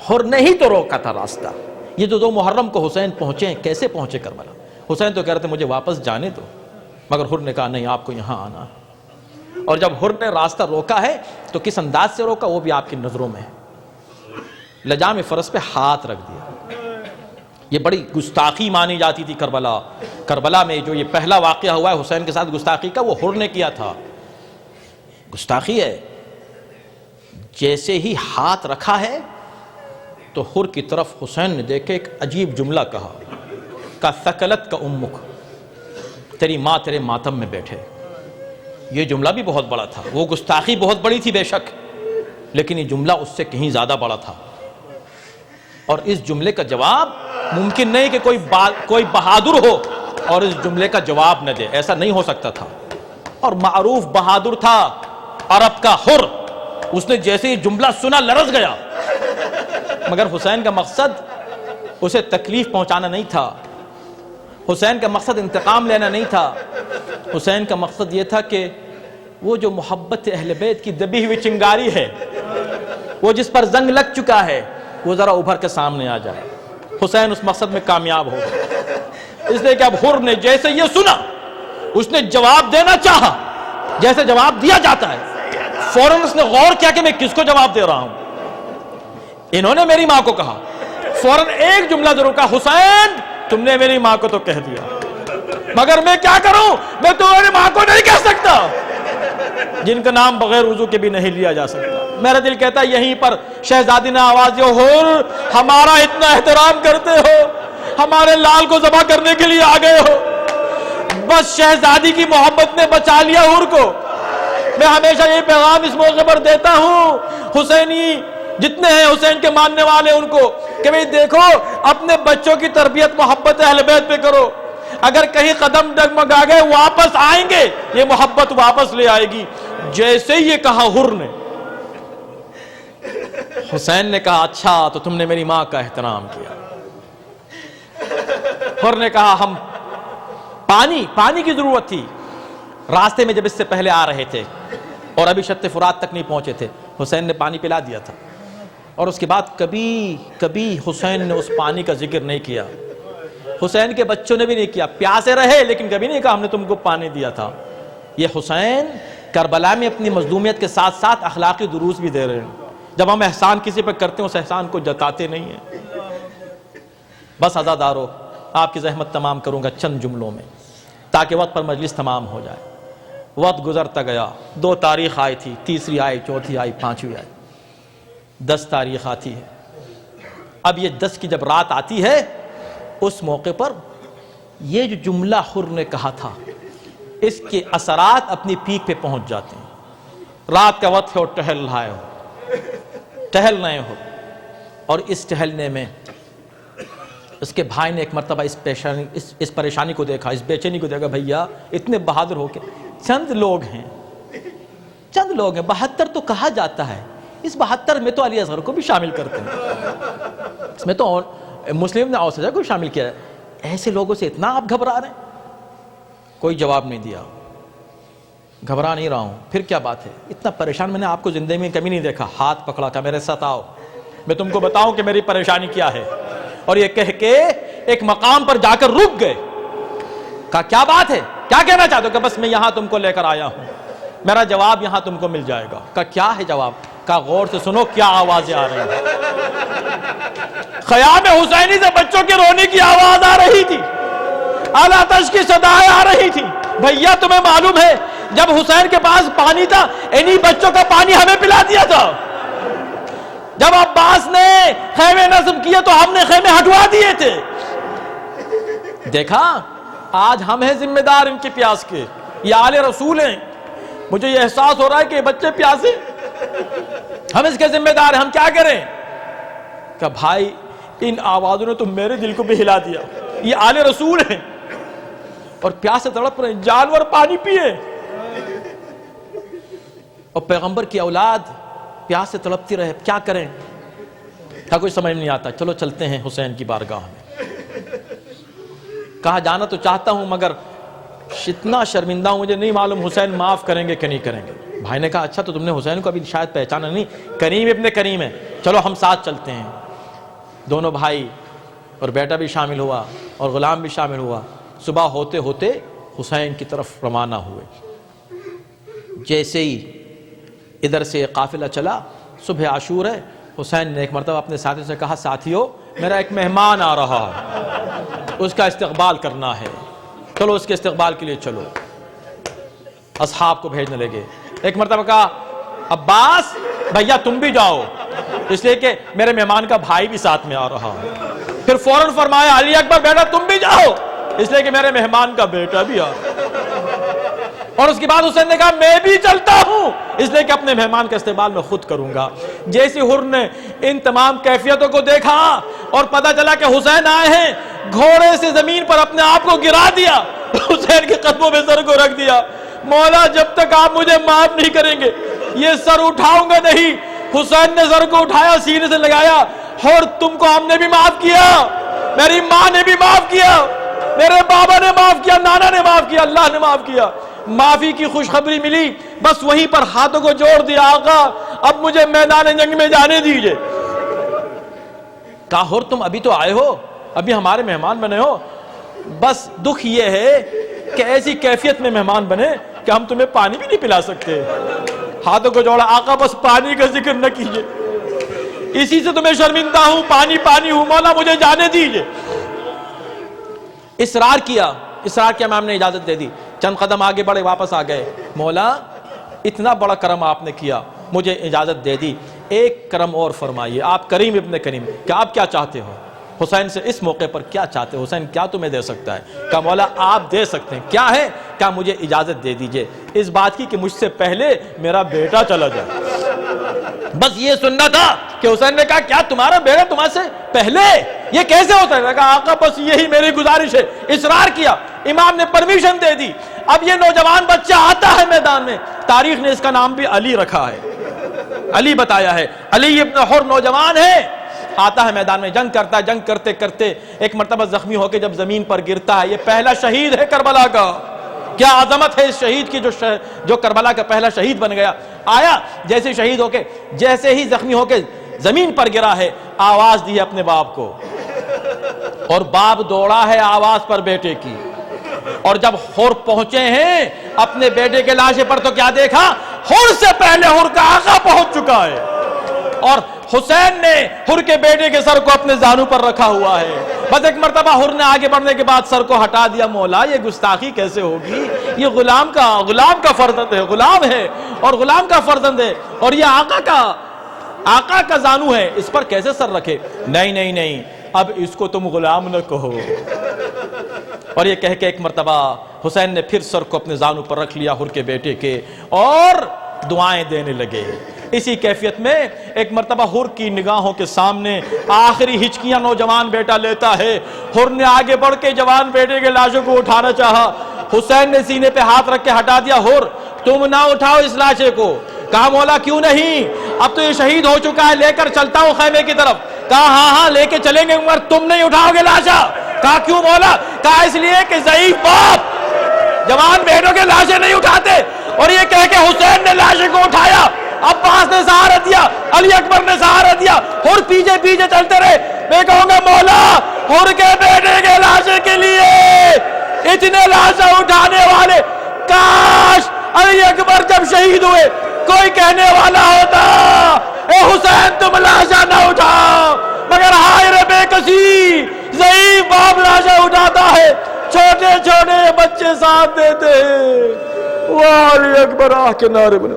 حر نے ہی تو روکا تھا راستہ. یہ جو 2 محرم کو حسین پہنچے ہیں، کیسے پہنچے کربلا؟ حسین تو کہہ رہے تھے مجھے واپس جانے دو، مگر حر نے کہا نہیں، آپ کو یہاں آنا. اور جب حر نے راستہ روکا ہے تو کس انداز سے روکا وہ بھی آپ کی نظروں میں ہے. لجام فرس پہ ہاتھ رکھ دیا. یہ بڑی گستاخی مانی جاتی تھی کربلا. کربلا میں جو یہ پہلا واقعہ ہوا ہے حسین کے ساتھ گستاخی کا، وہ حر نے کیا تھا. گستاخی ہے. جیسے ہی ہاتھ رکھا ہے تو حر کی طرف حسین نے دیکھے ایک عجیب جملہ کہا ثقلت کا امک، تیری ماں تیرے ماتم میں بیٹھے. یہ جملہ بھی بہت بڑا تھا. وہ گستاخی بہت بڑی تھی بے شک، لیکن یہ جملہ اس سے کہیں زیادہ بڑا تھا. اور اس جملے کا جواب ممکن نہیں کہ کوئی بہادر ہو اور اس جملے کا جواب نہ دے. ایسا نہیں ہو سکتا تھا. اور معروف بہادر تھا عرب کا حر. اس نے جیسے ہی جملہ سنا لرز گیا. مگر حسین کا مقصد اسے تکلیف پہنچانا نہیں تھا. حسین کا مقصد انتقام لینا نہیں تھا. حسین کا مقصد یہ تھا کہ وہ جو محبت اہل بیت کی دبی ہوئی چنگاری ہے، وہ جس پر زنگ لگ چکا ہے، وہ ذرا ابھر کے سامنے آ جائے. حسین اس مقصد میں کامیاب ہو گئے. اس لیے کہ اب حر نے جیسے یہ سنا، اس نے جواب دینا چاہا جیسے جواب دیا جاتا ہے. فوراً اس نے غور کیا کہ میں کس کو جواب دے رہا ہوں. انہوں نے میری ماں کو کہا. فوراً ایک جملہ ضرور کہا، حسین تم نے میری ماں کو تو کہہ دیا، مگر میں کیا کروں؟ میں تمہاری ماں کو نہیں کہہ سکتا، جن کا نام بغیر وضو کے بھی نہیں لیا جا سکتا. میرا دل کہتا ہے یہیں پر شہزادی نے آواز دی، حر ہمارا اتنا احترام کرتے ہو، ہمارے لال کو ذبح کرنے کے لیے آ گئے ہو. بس شہزادی کی محبت نے بچا لیا حر کو. میں ہمیشہ یہ پیغام اس موقع پر دیتا ہوں حسینی جتنے ہیں، حسین کے ماننے والے، ان کو کہ بھئی دیکھو اپنے بچوں کی تربیت محبت اہل بیت پہ کرو. اگر کہیں قدم ڈگمگا گئے واپس آئیں گے، یہ محبت واپس لے آئے گی. جیسے یہ کہا حر نے، حسین نے کہا اچھا تو تم نے میری ماں کا احترام کیا. حر نے کہا ہم پانی کی ضرورت تھی. راستے میں جب اس سے پہلے آ رہے تھے اور ابھی شط فرات تک نہیں پہنچے تھے، حسین نے پانی پلا دیا تھا. اور اس کے بعد کبھی حسین نے اس پانی کا ذکر نہیں کیا. حسین کے بچوں نے بھی نہیں کیا. پیاسے رہے لیکن کبھی نہیں کہا ہم نے تم کو پانی دیا تھا. یہ حسین کربلا میں اپنی مظلومیت کے ساتھ ساتھ اخلاقی دروس بھی دے رہے ہیں. جب ہم احسان کسی پہ کرتے ہیں اس احسان کو جتاتے نہیں ہیں. بس عزادارو، آپ کی زحمت تمام کروں گا چند جملوں میں تاکہ وقت پر مجلس تمام ہو جائے. وقت گزرتا گیا. 2 تاریخ آئی تھی، تیسری آئی، چوتھی آئی، 5ویں آئی، 10 تاریخ آتی ہے. اب یہ 10 کی جب رات آتی ہے، اس موقع پر یہ جو جملہ حر نے کہا تھا، اس کے اثرات اپنی پیک پہ پہنچ جاتے ہیں. رات کا وقت ہے اور ٹہل رہے ہو اور اس ٹہلنے میں اس کے بھائی نے ایک مرتبہ اس پریشانی کو دیکھا، اس بے چینی کو دیکھا. بھیا اتنے بہادر ہو کے چند لوگ ہیں، 72 تو کہا جاتا ہے. اس 72 میں تو علی اصغر کو بھی شامل کرتے ہیں، اس میں تو مسلم نے اوسجہ کو شامل کیا ہے. ایسے لوگوں سے اتنا آپ گھبرا رہے ہیں؟ کوئی جواب نہیں دیا. گھبرا نہیں رہا ہوں، پھر کیا بات ہے؟ اتنا پریشان میں نے آپ کو زندگی میں کبھی نہیں دیکھا. ہاتھ پکڑا کہ میرے ساتھ آؤ، میں تم کو بتاؤں کہ میری پریشانی کیا ہے. اور یہ کہہ کے ایک مقام پر جا کر رک گئے. کہا کیا بات ہے، کیا کہنا چاہتے ہو؟ کہ بس میں یہاں تم کو لے کر آیا ہوں، میرا جواب یہاں تم کو مل جائے گا. کہا کیا ہے جواب؟ کہا غور سے سنو کیا آوازیں آ رہی ہیں. خیام حسینی سے بچوں کے رونے کی آواز آ رہی تھی، آلاتش کی صدایں آ رہی تھی. بھیا تمہیں معلوم ہے جب حسین کے پاس پانی تھا انہی بچوں کا پانی ہمیں پلا دیا تھا. جب عباس نے خیمے نصب کیے تو ہم نے خیمے ہٹوا دیے تھے. دیکھا آج ہم ہیں ذمہ دار ان کی پیاس کے. یہ آل رسول ہیں. مجھے یہ احساس ہو رہا ہے کہ یہ بچے پیاسے، ہم اس کے ذمہ دار ہیں، ہم کیا کریں؟ کہ بھائی ان آوازوں نے تو میرے دل کو بھی ہلا دیا. یہ آل رسول ہیں اور پیاس سے تڑپ رہے ہیں، جانور پانی پیے اور پیغمبر کی اولاد پیاس سے تڑپتی رہے. کیا کریں؟ کہا کوئی سمجھ نہیں آتا، چلو چلتے ہیں حسین کی بارگاہ میں۔ کہا جانا تو چاہتا ہوں مگر اتنا شرمندہ ہوں، مجھے نہیں معلوم حسین معاف کریں گے کہ نہیں کریں گے۔ بھائی نے کہا اچھا تو تم نے حسین کو ابھی شاید پہچانا نہیں، کریم ابن کریم ہے، چلو ہم ساتھ چلتے ہیں۔ دونوں بھائی اور بیٹا بھی شامل ہوا اور غلام بھی شامل ہوا۔ صبح ہوتے ہوتے حسین کی طرف روانہ ہوئے۔ جیسے ہی ادھر سے قافلہ چلا، صبح عاشور ہے، حسین نے ایک مرتبہ اپنے ساتھی سے کہا ساتھیو میرا ایک مہمان آ رہا ہے، اس کا استقبال کرنا ہے، چلو اس کے استقبال کے لیے چلو۔ اصحاب کو بھیجنے لگے۔ ایک مرتبہ کہا عباس بھیا تم بھی جاؤ، اس لیے کہ میرے مہمان کا بھائی بھی ساتھ میں آ رہا ہے۔ پھر فوراً فرمایا علی اکبر بیٹا تم بھی جاؤ، اس لیے کہ میرے مہمان کا بیٹا بھی آ رہا ہے۔ اور اس کے بعد حسین نے کہا میں بھی چلتا ہوں، اس لیے کہ اپنے مہمان کا استقبال میں خود کروں گا۔ جیسے حر نے ان تمام کیفیتوں کو دیکھا اور پتہ چلا کہ حسین آئے ہیں، گھوڑے سے زمین پر اپنے آپ کو گرا دیا، حسین کے قدموں میں سر کو رکھ دیا۔ مولا جب تک آپ مجھے معاف نہیں کریں گے یہ سر اٹھاؤں گا نہیں۔ حسین نے سر کو اٹھایا، سینے سے لگایا، اور تم کو ہم نے بھی معاف کیا، میری ماں نے بھی معاف کیا، میرے بابا نے معاف کیا، نانا نے معاف کیا، اللہ نے معاف کیا۔ معافی کی خوشخبری ملی، بس وہیں پر ہاتھوں کو جوڑ دیا، آقا اب مجھے میدان جنگ میں جانے دیجئے۔ کہا حر تم ابھی تو آئے ہو، ابھی ہمارے مہمان بنے ہو، بس دکھ یہ ہے کہ ایسی کیفیت میں مہمان بنے کہ ہم تمہیں پانی بھی نہیں پلا سکتے۔ ہاتھوں کو جوڑا، آقا بس پانی کا ذکر نہ کیجئے، اسی سے تمہیں شرمندہ ہوں، پانی پانی ہوں، مولا مجھے جانے دیجئے۔ اصرار کیا امام نے اجازت دے دی، چند قدم آگے بڑھے، واپس آ گئے۔ مولا اتنا بڑا کرم آپ نے کیا، مجھے اجازت دے دی، ایک کرم اور فرمائیے، آپ کریم ابن کریم، کہ آپ کیا چاہتے ہو؟ حسین سے اس موقع پر کیا چاہتے ہو؟ حسین کیا تمہیں دے سکتا ہے؟ کہا مولا آپ دے سکتے ہیں، کیا ہے؟ کہا مجھے اجازت دے دیجئے اس بات کی کہ مجھ سے پہلے میرا بیٹا چلا جائے۔ بس یہ سننا تھا کہ حسین نے کہا کیا تمہارا بیٹا تمہارے سے پہلے؟ یہ کیسے ہوتا ہے؟ کہا آقا بس یہی میری گزارش ہے۔ اصرار کیا، امام نے پرمیشن دے دی۔ اب یہ نوجوان بچہ آتا ہے میدان میں، تاریخ نے اس کا نام بھی علی رکھا ہے، علی بتایا ہے، علی ابن حر نوجوان ہے، آتا ہے میدان میں، جنگ کرتا ہے، جنگ کرتے کرتے ایک مرتبہ زخمی ہو کے جب زمین پر گرتا ہے، یہ پہلا شہید ہے کربلا کا، کیا عظمت ہے اس شہید کی جو کربلا کا پہلا شہید بن گیا۔ آیا جیسے شہید ہو کے، جیسے ہی زخمی ہو کے زمین پر گرا ہے، آواز دی ہے اپنے باپ کو، اور باپ دوڑا ہے آواز پر بیٹے کی، اور جب حر پہنچے ہیں اپنے بیٹے کے لاشے پر تو کیا دیکھا؟ حر سے پہلے حر کا آقا پہنچ چکا ہے، اور حسین نے حر کے بیٹے کے سر کو اپنے زانو پر رکھا ہوا ہے۔ بس ایک مرتبہ حر نے آگے بڑھنے کے بعد سر کو ہٹا دیا۔ مولا یہ گستاخی کیسے ہوگی؟ یہ غلام کا فرزند ہے، غلام ہے اور غلام کا فرزند ہے، اور یہ آقا کا زانو ہے، اس پر کیسے سر رکھے؟ نہیں اب اس کو تم غلام نہ کہو۔ اور یہ کہہ کے ایک مرتبہ حسین نے پھر سر کو اپنے زانو پر رکھ لیا حر کے بیٹے کے، اور دعائیں دینے لگے۔ اسی کیفیت میں ایک مرتبہ حر کی نگاہوں کے سامنے آخری ہچکیاں نوجوان بیٹا لیتا ہے۔ حر نے آگے بڑھ کے جوان بیٹے کے لاشوں کو اٹھانا چاہا، حسین نے سینے پہ ہاتھ رکھ کے ہٹا دیا۔ حر تم نہ اٹھاؤ اس لاشے کو۔ کہا مولا کیوں نہیں؟ اب تو یہ شہید ہو چکا ہے، لے کر چلتا ہوں خیمے کی طرف۔ کہا ہاں لے کے چلیں گے مگر تم نہیں اٹھاؤ گے لاشا۔ کہا کیوں مولا؟ کہا اس لیے کہ ضعیف باپ جوان بیٹوں کے لاشیں نہیں اٹھاتے۔ اور یہ کہہ کے حسین نے لاشے کو اٹھایا، عباس نے سہارا دیا، علی اکبر نے سہارا دیا، حر پیچھے پیچھے چلتے رہے۔ میں کہوں گا مولا حر کے بیٹے کے لاشے کے لیے اتنے لاشیں اٹھانے والے، کاش علی اکبر جب شہید ہوئے کوئی کہنے والا ہوتا اے حسین تم لاشا نہ اٹھاؤ، مگر ہائے رے بے کسی، ضعیف باپ لاشا اٹھاتا ہے، چھوٹے چھوٹے بچے ساتھ دیتے ہیں۔ وہ علی اکبر آہ کے نعرے بنے۔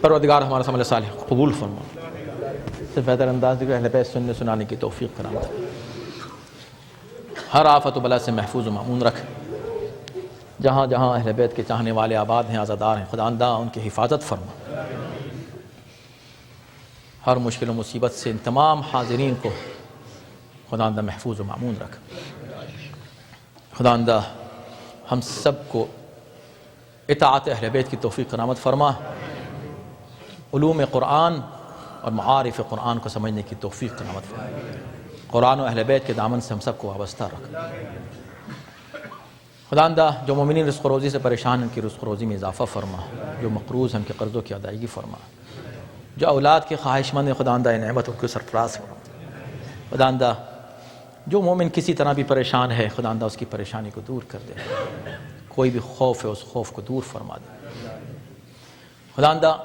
پروردگار ہمارا عمل صالح قبول فرما، سے بہتر انداز میں اہل بیت سننے سنانے کی توفیق کرام دے، ہر آفت و بلا سے محفوظ و مامون رکھ، جہاں جہاں اہل بیت کے چاہنے والے آباد ہیں، عزادار ہیں، خداوندہ ان کی حفاظت فرما، ہر مشکل و مصیبت سے ان تمام حاضرین کو خداوندہ محفوظ و مامون رکھ۔ خداوندہ ہم سب کو اطاعت اہل بیت کی توفیق عنایت فرما، علوم قرآن اور معارف قرآن کو سمجھنے کی توفیق عنایت فرما، قرآن و اہل بیت کے دامن سے ہم سب کو وابستہ رکھ۔ خداوندہ جو مومنین رزق و روزی سے پریشان ہیں ان کی رزق و روزی میں اضافہ فرما، جو مقروض ہیں ان کے قرضوں کی ادائیگی فرما، جو اولاد کے خواہش مند ہیں خداوندہ نعمت ان کو سرفراز فرما۔ خداوندہ جو مومن کسی طرح بھی پریشان ہے خداوندہ اس کی پریشانی کو دور کر دے، کوئی بھی خوف ہے اس خوف کو دور فرما دے۔ خداوندہ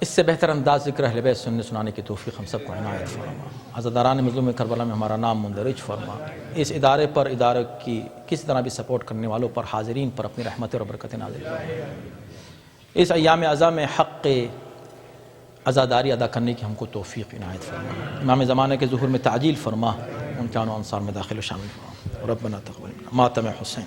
اس سے بہتر انداز ذکر اہل بیت سننے سنانے کی توفیق ہم سب کو عنایت فرما۔ عزاداران مظلوم کربلا میں ہمارا نام مندرج فرما، اس ادارے پر، ادارے کی کسی طرح بھی سپورٹ کرنے والوں پر، حاضرین پر اپنی رحمت اور برکت نازل فرما۔ اس ایام عزا میں حق عزاداری ادا کرنے کی ہم کو توفیق عنایت فرما۔ امام زمانہ کے ظہور میں تعجیل فرما، ان کے عنوان انصار میں داخل و شامل فرما۔ ربنا تقبل منا ماتم حسین۔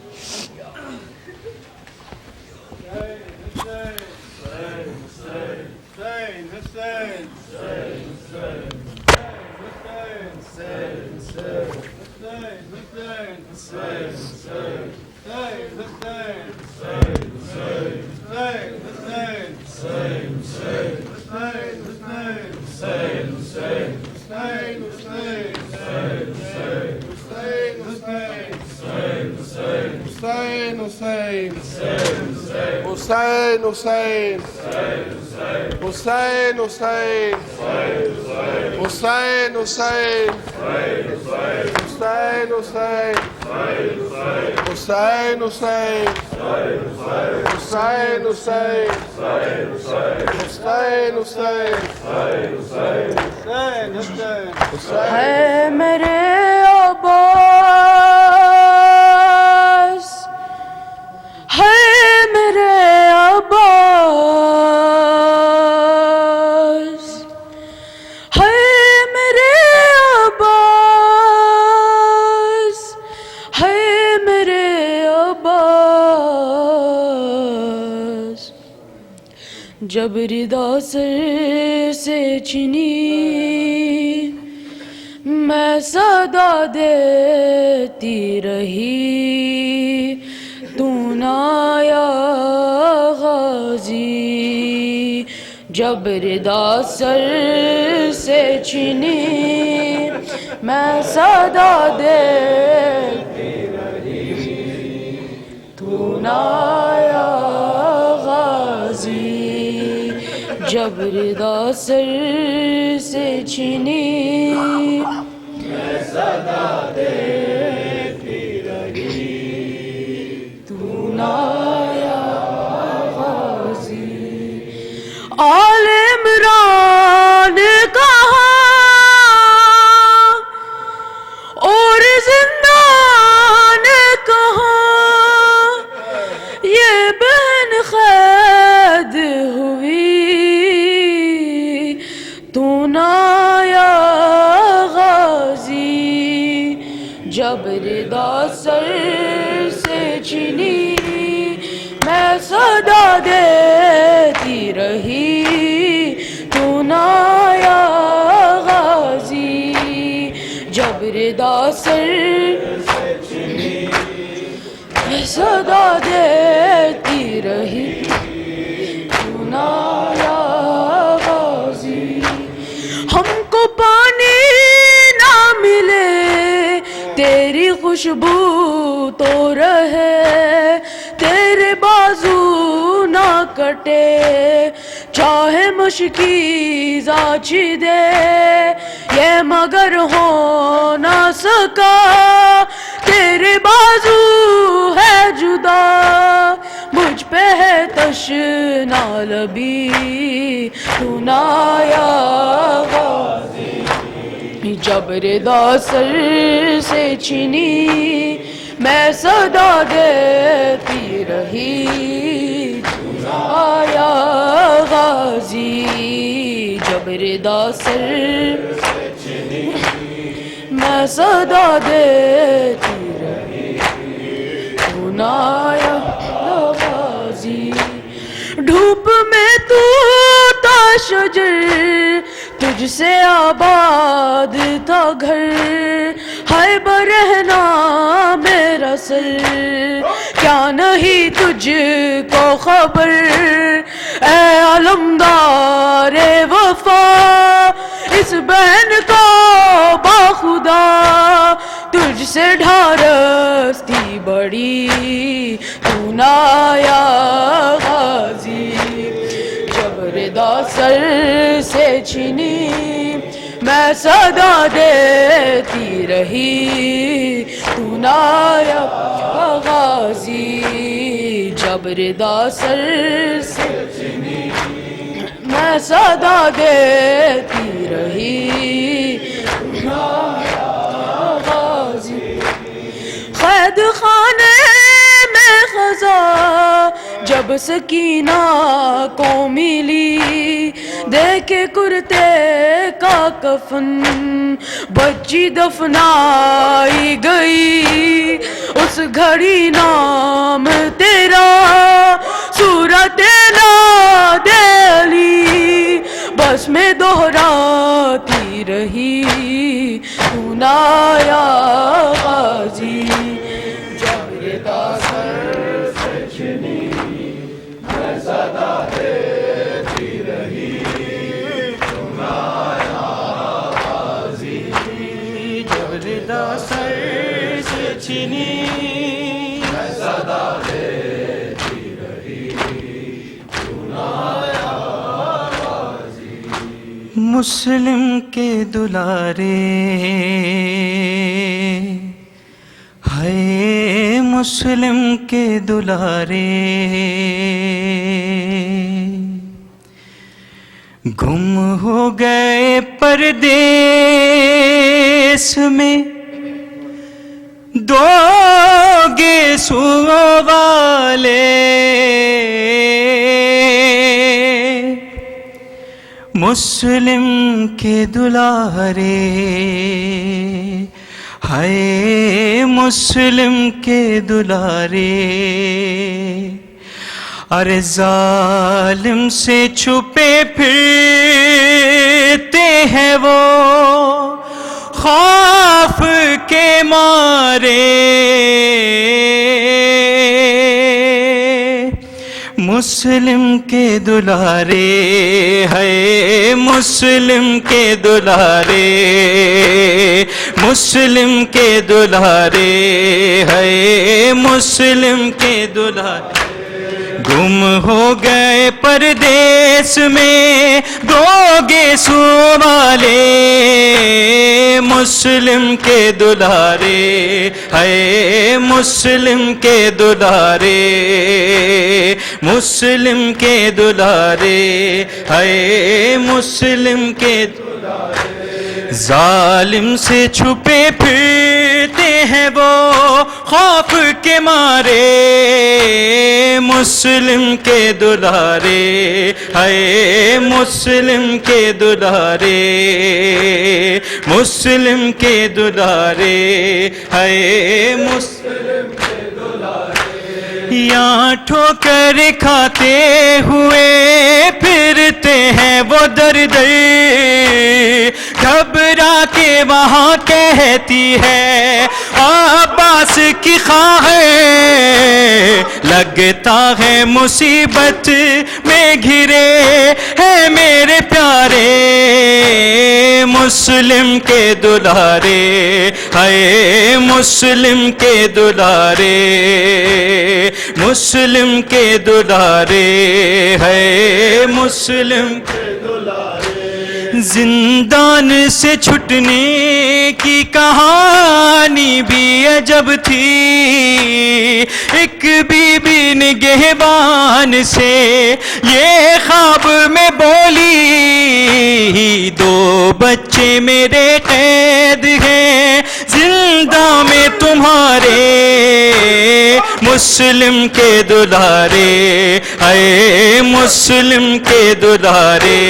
ہے میرے عباس، ہے میرے عباس، ہے میرے عباس، ہے میرے عباس۔ جب ردا سر سے چنی میں صدا دیتی رہی، تو نہ آیا غازی۔ جب ردا سر سے چنی میں صدا دیتی رہی، تو نہ آیا غازی۔ جب ردا سر سے چنی میں صدا دیتی رہی، تو نہ آیا غازی۔ آل عمران کہاں اور زندان کہاں، یہ بہن قید ہوئی، تو نہ آیا غازی۔ جب ردا سر سے چنی میں صدا دیتی رہی، تو نہ آیا غازی۔ جب ردا سر سے چنی میں صدا دیتی رہی، تو نہ آیا غازی۔ ہم کو پانی نہ ملے تیری خوشبو تو رہے، تیرے بازو نہ کٹے چاہے مشکی زاچی دے، یہ مگر ہو نہ سکا تیرے بازو ہے جدا، مجھ پہ ہے تشنا لبی، تو نہ آیا غازی۔ جب ردا سر سے چنی میں صدا دیتی رہی، تو نہ آیا غازی۔ جب ردا سر سے چنی میں صدا دیتی رہی، تو نہ آیا غازی۔ دھوپ میں تو تا شجر، تجھ سے آباد تھا گھر، ہے برہنا میرا سر، کیا نہیں تجھ کو خبر، اے علمدار وفا اس بہن کو باخدا، تجھ سے ڈھارستی بڑی تو نایا غازی، جب ردا سر سے چھنی میں صدا دیتی رہی تو نایا غازی، جب ردا سر سے چھنی میں صدا دیتی رہی تو نایا غازی، قید خانے میں خزاں جب سکینہ کو ملی، دیکھے کرتے کا کفن بچی دفنائی گئی، اس گھڑی نام تیرا صورت ناد علی بس میں دہراتی رہی تو نایا غازی، جب ردا سر سے چھنی میں صدا دیتی رہی تو نایا غازی، جب ردا سر سے چھنی میں صدا دیتی رہی تو نایا غازی، مسلم کے دلارے ہے مسلم کے دلارے، گم ہو گئے پردیس میں دو گیسو والے، مسلم کے دلارے ہے مسلم کے دلارے، ارے ظالم سے چھپے پھرتے ہیں وہ خوف کے مارے، مسلم کے دلارے ہے مسلم کے دلارے، مسلم کے دلارے ہے مسلم کے دلارے، گم ہو گئے پردیس میں دو گیسو والے، مسلم کے دلارے ہے مسلم کے دلارے، مسلم کے دلارے ہے مسلم کے دلارے، ظالم سے چھپے پھرتے ہیں وہ خوف کے مارے، مسلم کے دلارے ہے مسلم کے دلارے، مسلم کے دلارے ہے مسلم کے دلارے، یہاں ٹھوکر کھاتے ہوئے پھرتے ہیں وہ در در، گھبرا کے وہاں کہتی ہے عباس کی خواہ، لگتا ہے مصیبت میں گھرے ہیں میرے پیارے، مسلم کے دلارے ہے مسلم کے دلارے، مسلم کے دلارے ہے مسلم کے دلارے، زندان سے چھٹنے کی کہانی بھی عجب تھی، ایک بی بی نگہبان سے یہ خواب میں بولی، دو بچے میرے قید ہیں زندہ میں تمہارے، مسلم کے دلارے اے مسلم کے دلارے،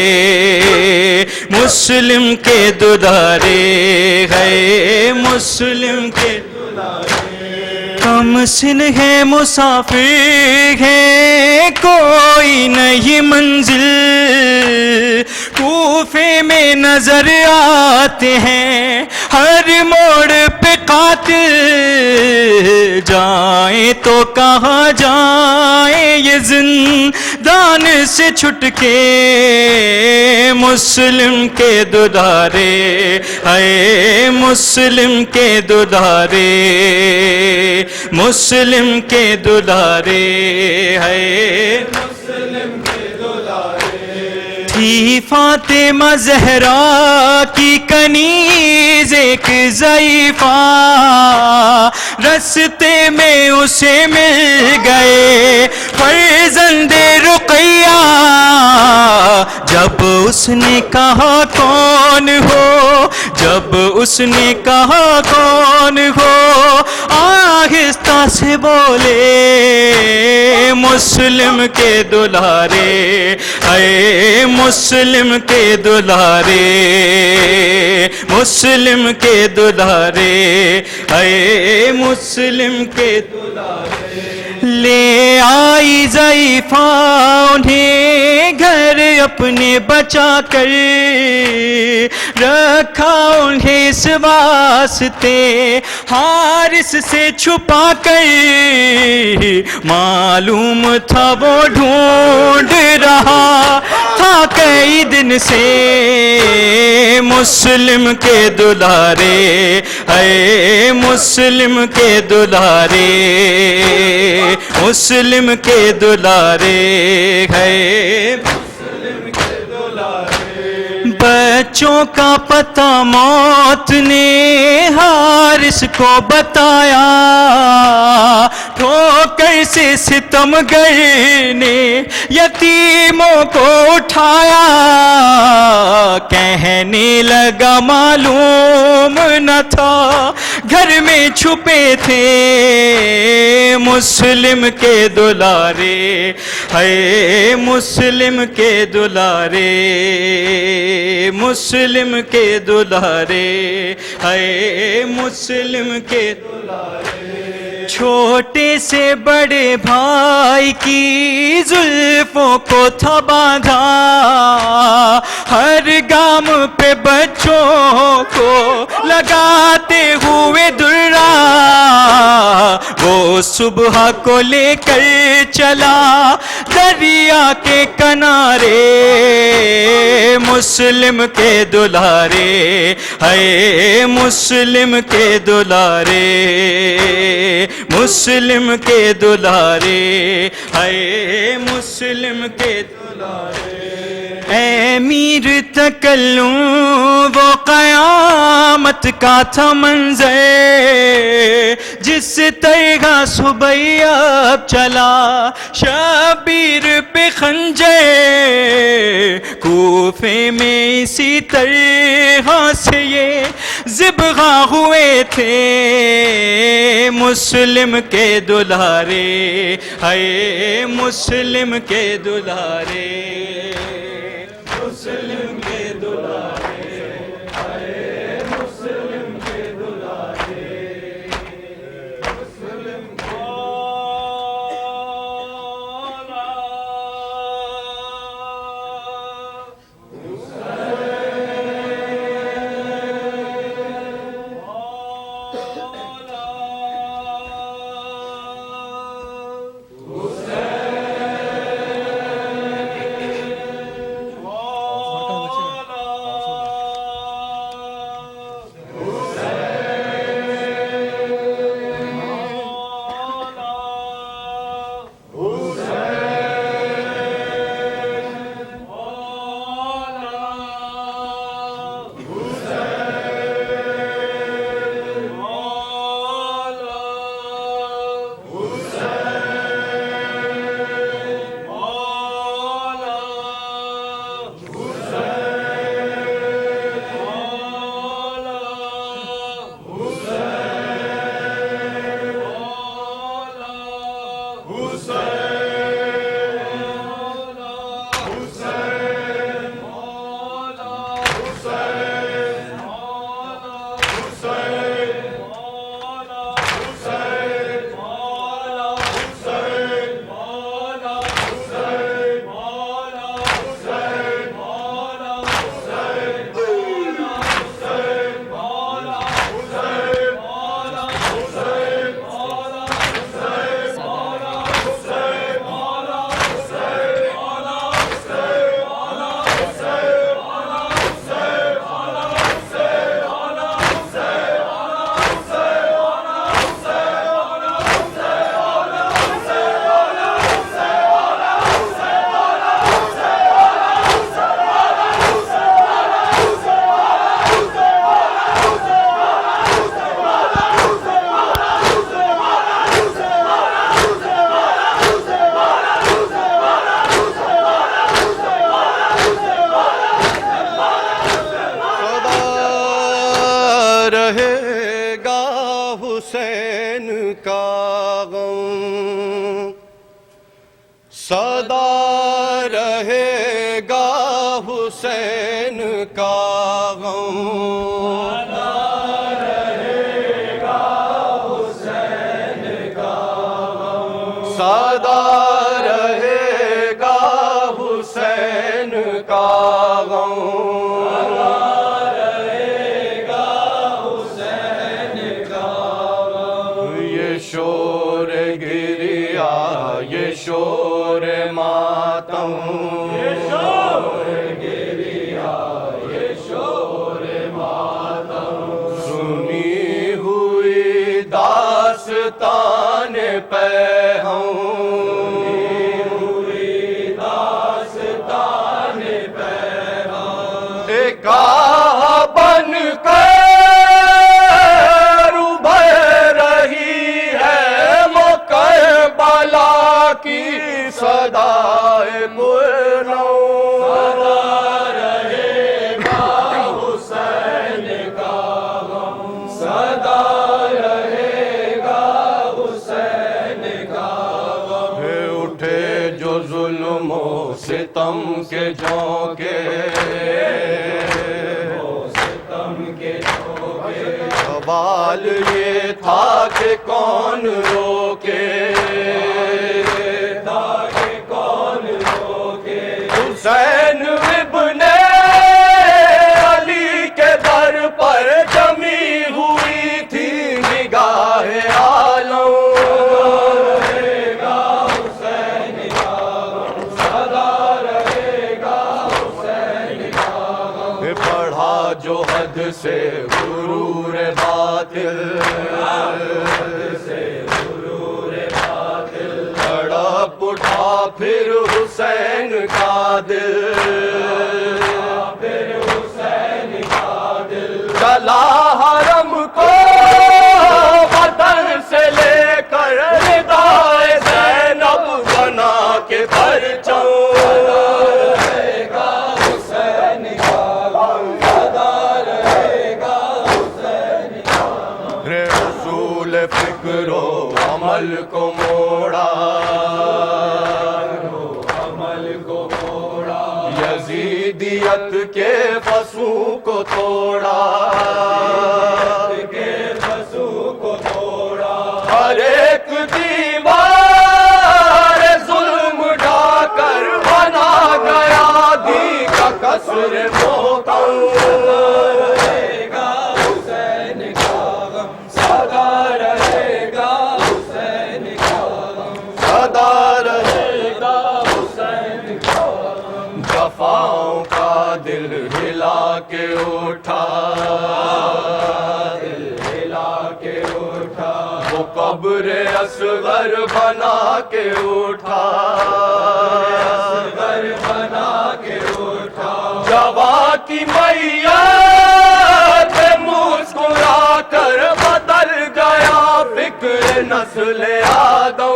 مسلم کے دلارے ہے مسلم کے دلارے، کم سن ہے مسافر ہے کوئی نہیں منزل کوفے میں نظر آتے ہیں ہر موڑ پہ قاتل جائیں تو کہاں جائیں یہ زندان سے چھٹ کے مسلم کے دلارے اے مسلم کے دلارے مسلم کے دلارے ہے تھی فاطمہ زہرا کی کنیز ایک ضعیفہ رستے میں اسے مل گئے فرزند رقیہ جب اس نے کہا کون ہو جب اس نے کہا کون ہو آہستہ سے بولے مسلم کے دلارے اے مسلم کے دلارے مسلم کے دلارے اے مسلم کے دلارے لے آئی ضعیفہ انہیں گھر اپنے بچا کر رکھا انہیں اس واسطے حارس سے چھپا کر معلوم تھا وہ ڈھونڈ رہا تھا کئی دن سے مسلم کے دلارے اے مسلم کے دلارے مسلم کے دلارے ہے بچوں کا پتہ موت نے حارث کو بتایا ٹھوکر سے ستمگر نے یتیموں کو اٹھایا کہنے لگا معلوم نہ تھا گھر میں چھپے تھے مسلم کے دلارے ہے مسلم کے دلارے مسلم کے دلارے ہے مسلم کے دلارے چھوٹے سے بڑے بھائی کی زلفوں کو تھا باندھا ہر گام پہ بچوں کو لگاتے ہوئے درا وہ صبح کو لے کر چلا دریا کے کنارے مسلم کے دلارے ہے مسلم کے دلارے مسلم کے دلارے ہے مسلم کے دلارے اے میر تکلم وہ قیامت کا تھا منظر جس طرح صبح اب چلا شبیر پہ خنجر کوفے میں اسی طرح سے یہ ذبح ہوئے تھے مسلم کے دلارے ہے مسلم کے دلارے مسلم کے دلارے ہے مسلم کے دلارے مسلم رہے گا حسین کا غم، سدا رہے گا حسین کا غم، سدا رہے گا حسین کا غم، یہ شور گریا یہ شور ماتم، یہ شور گریا یہ شور ماتم، سنی ہوئی داستان پہ ہم، داستان پہ ہم، ایک بن کر کی صدائے مرنو، صدا رہے گا حسین کا غم، صدا رہے گا حسین کا غم، اٹھے جو ظلم و ستم کے جھونکے، سوال یہ تھا کہ کون روکے، حسین ابن علی کے در پر جمی ہوئی تھی نگاہ عالم، رہے گا حسین کا غم، سدا رہے گا حسین کا غم، بڑھا جو حد سے غرور باطل، تڑپ اٹھا پھر حسین کا دل، پھر حسین کا دل، چلا حرم کو وطن سے لے کر ردائے زینب بنا کے پرچم، رہے گا حسین کا غم، سدا رہے گا حسین کا غم، اصول فکر و عمل کو موڑا، یزیدیت کے فسوں کو توڑا، ہر ایک دیوار ظلم ڈھا کر بنا گیا دی کا قصر محکم، رہے گا حسین کا غم، سدا رہے گا حسین کا غم، سدا رہے گا حسین کا غم، جفاؤں کا دل ہلا کے اٹھا، دل ہلا کے اٹھا، وہ قبر اصغر بنا کے اٹھا، اصغر بنا کے اٹھا، جوان کی میت مسکرا کر بدل گیا فکر نسل آدم،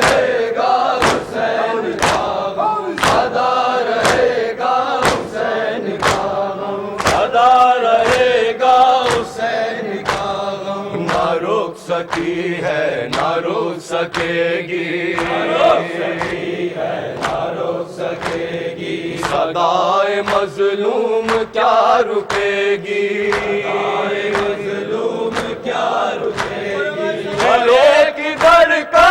رہے گا حسین کا غم، سدا رہے گا حسین کا غم، سدا رہے گا حسین کا غم، نہ رک سکی ہے نہ رک سکے گی، نہ رک سکے گی، صدائے مظلوم کیا رکے گی، مظلوم کیا رکے گی، چلو کدھر کا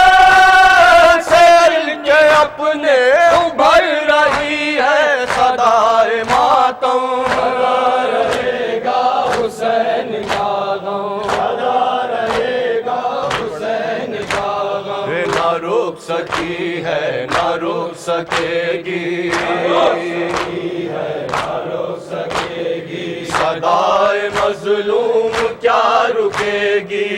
سیل کے اپنے ابھر رہی ہے صدائے ماتم، سدا رہے گا حسین کا غم، سدا رہے گا حسین کا غم، نہ رک سکی ہے نہ رک سکے گی، صدائے مظلوم کیا رکے گی،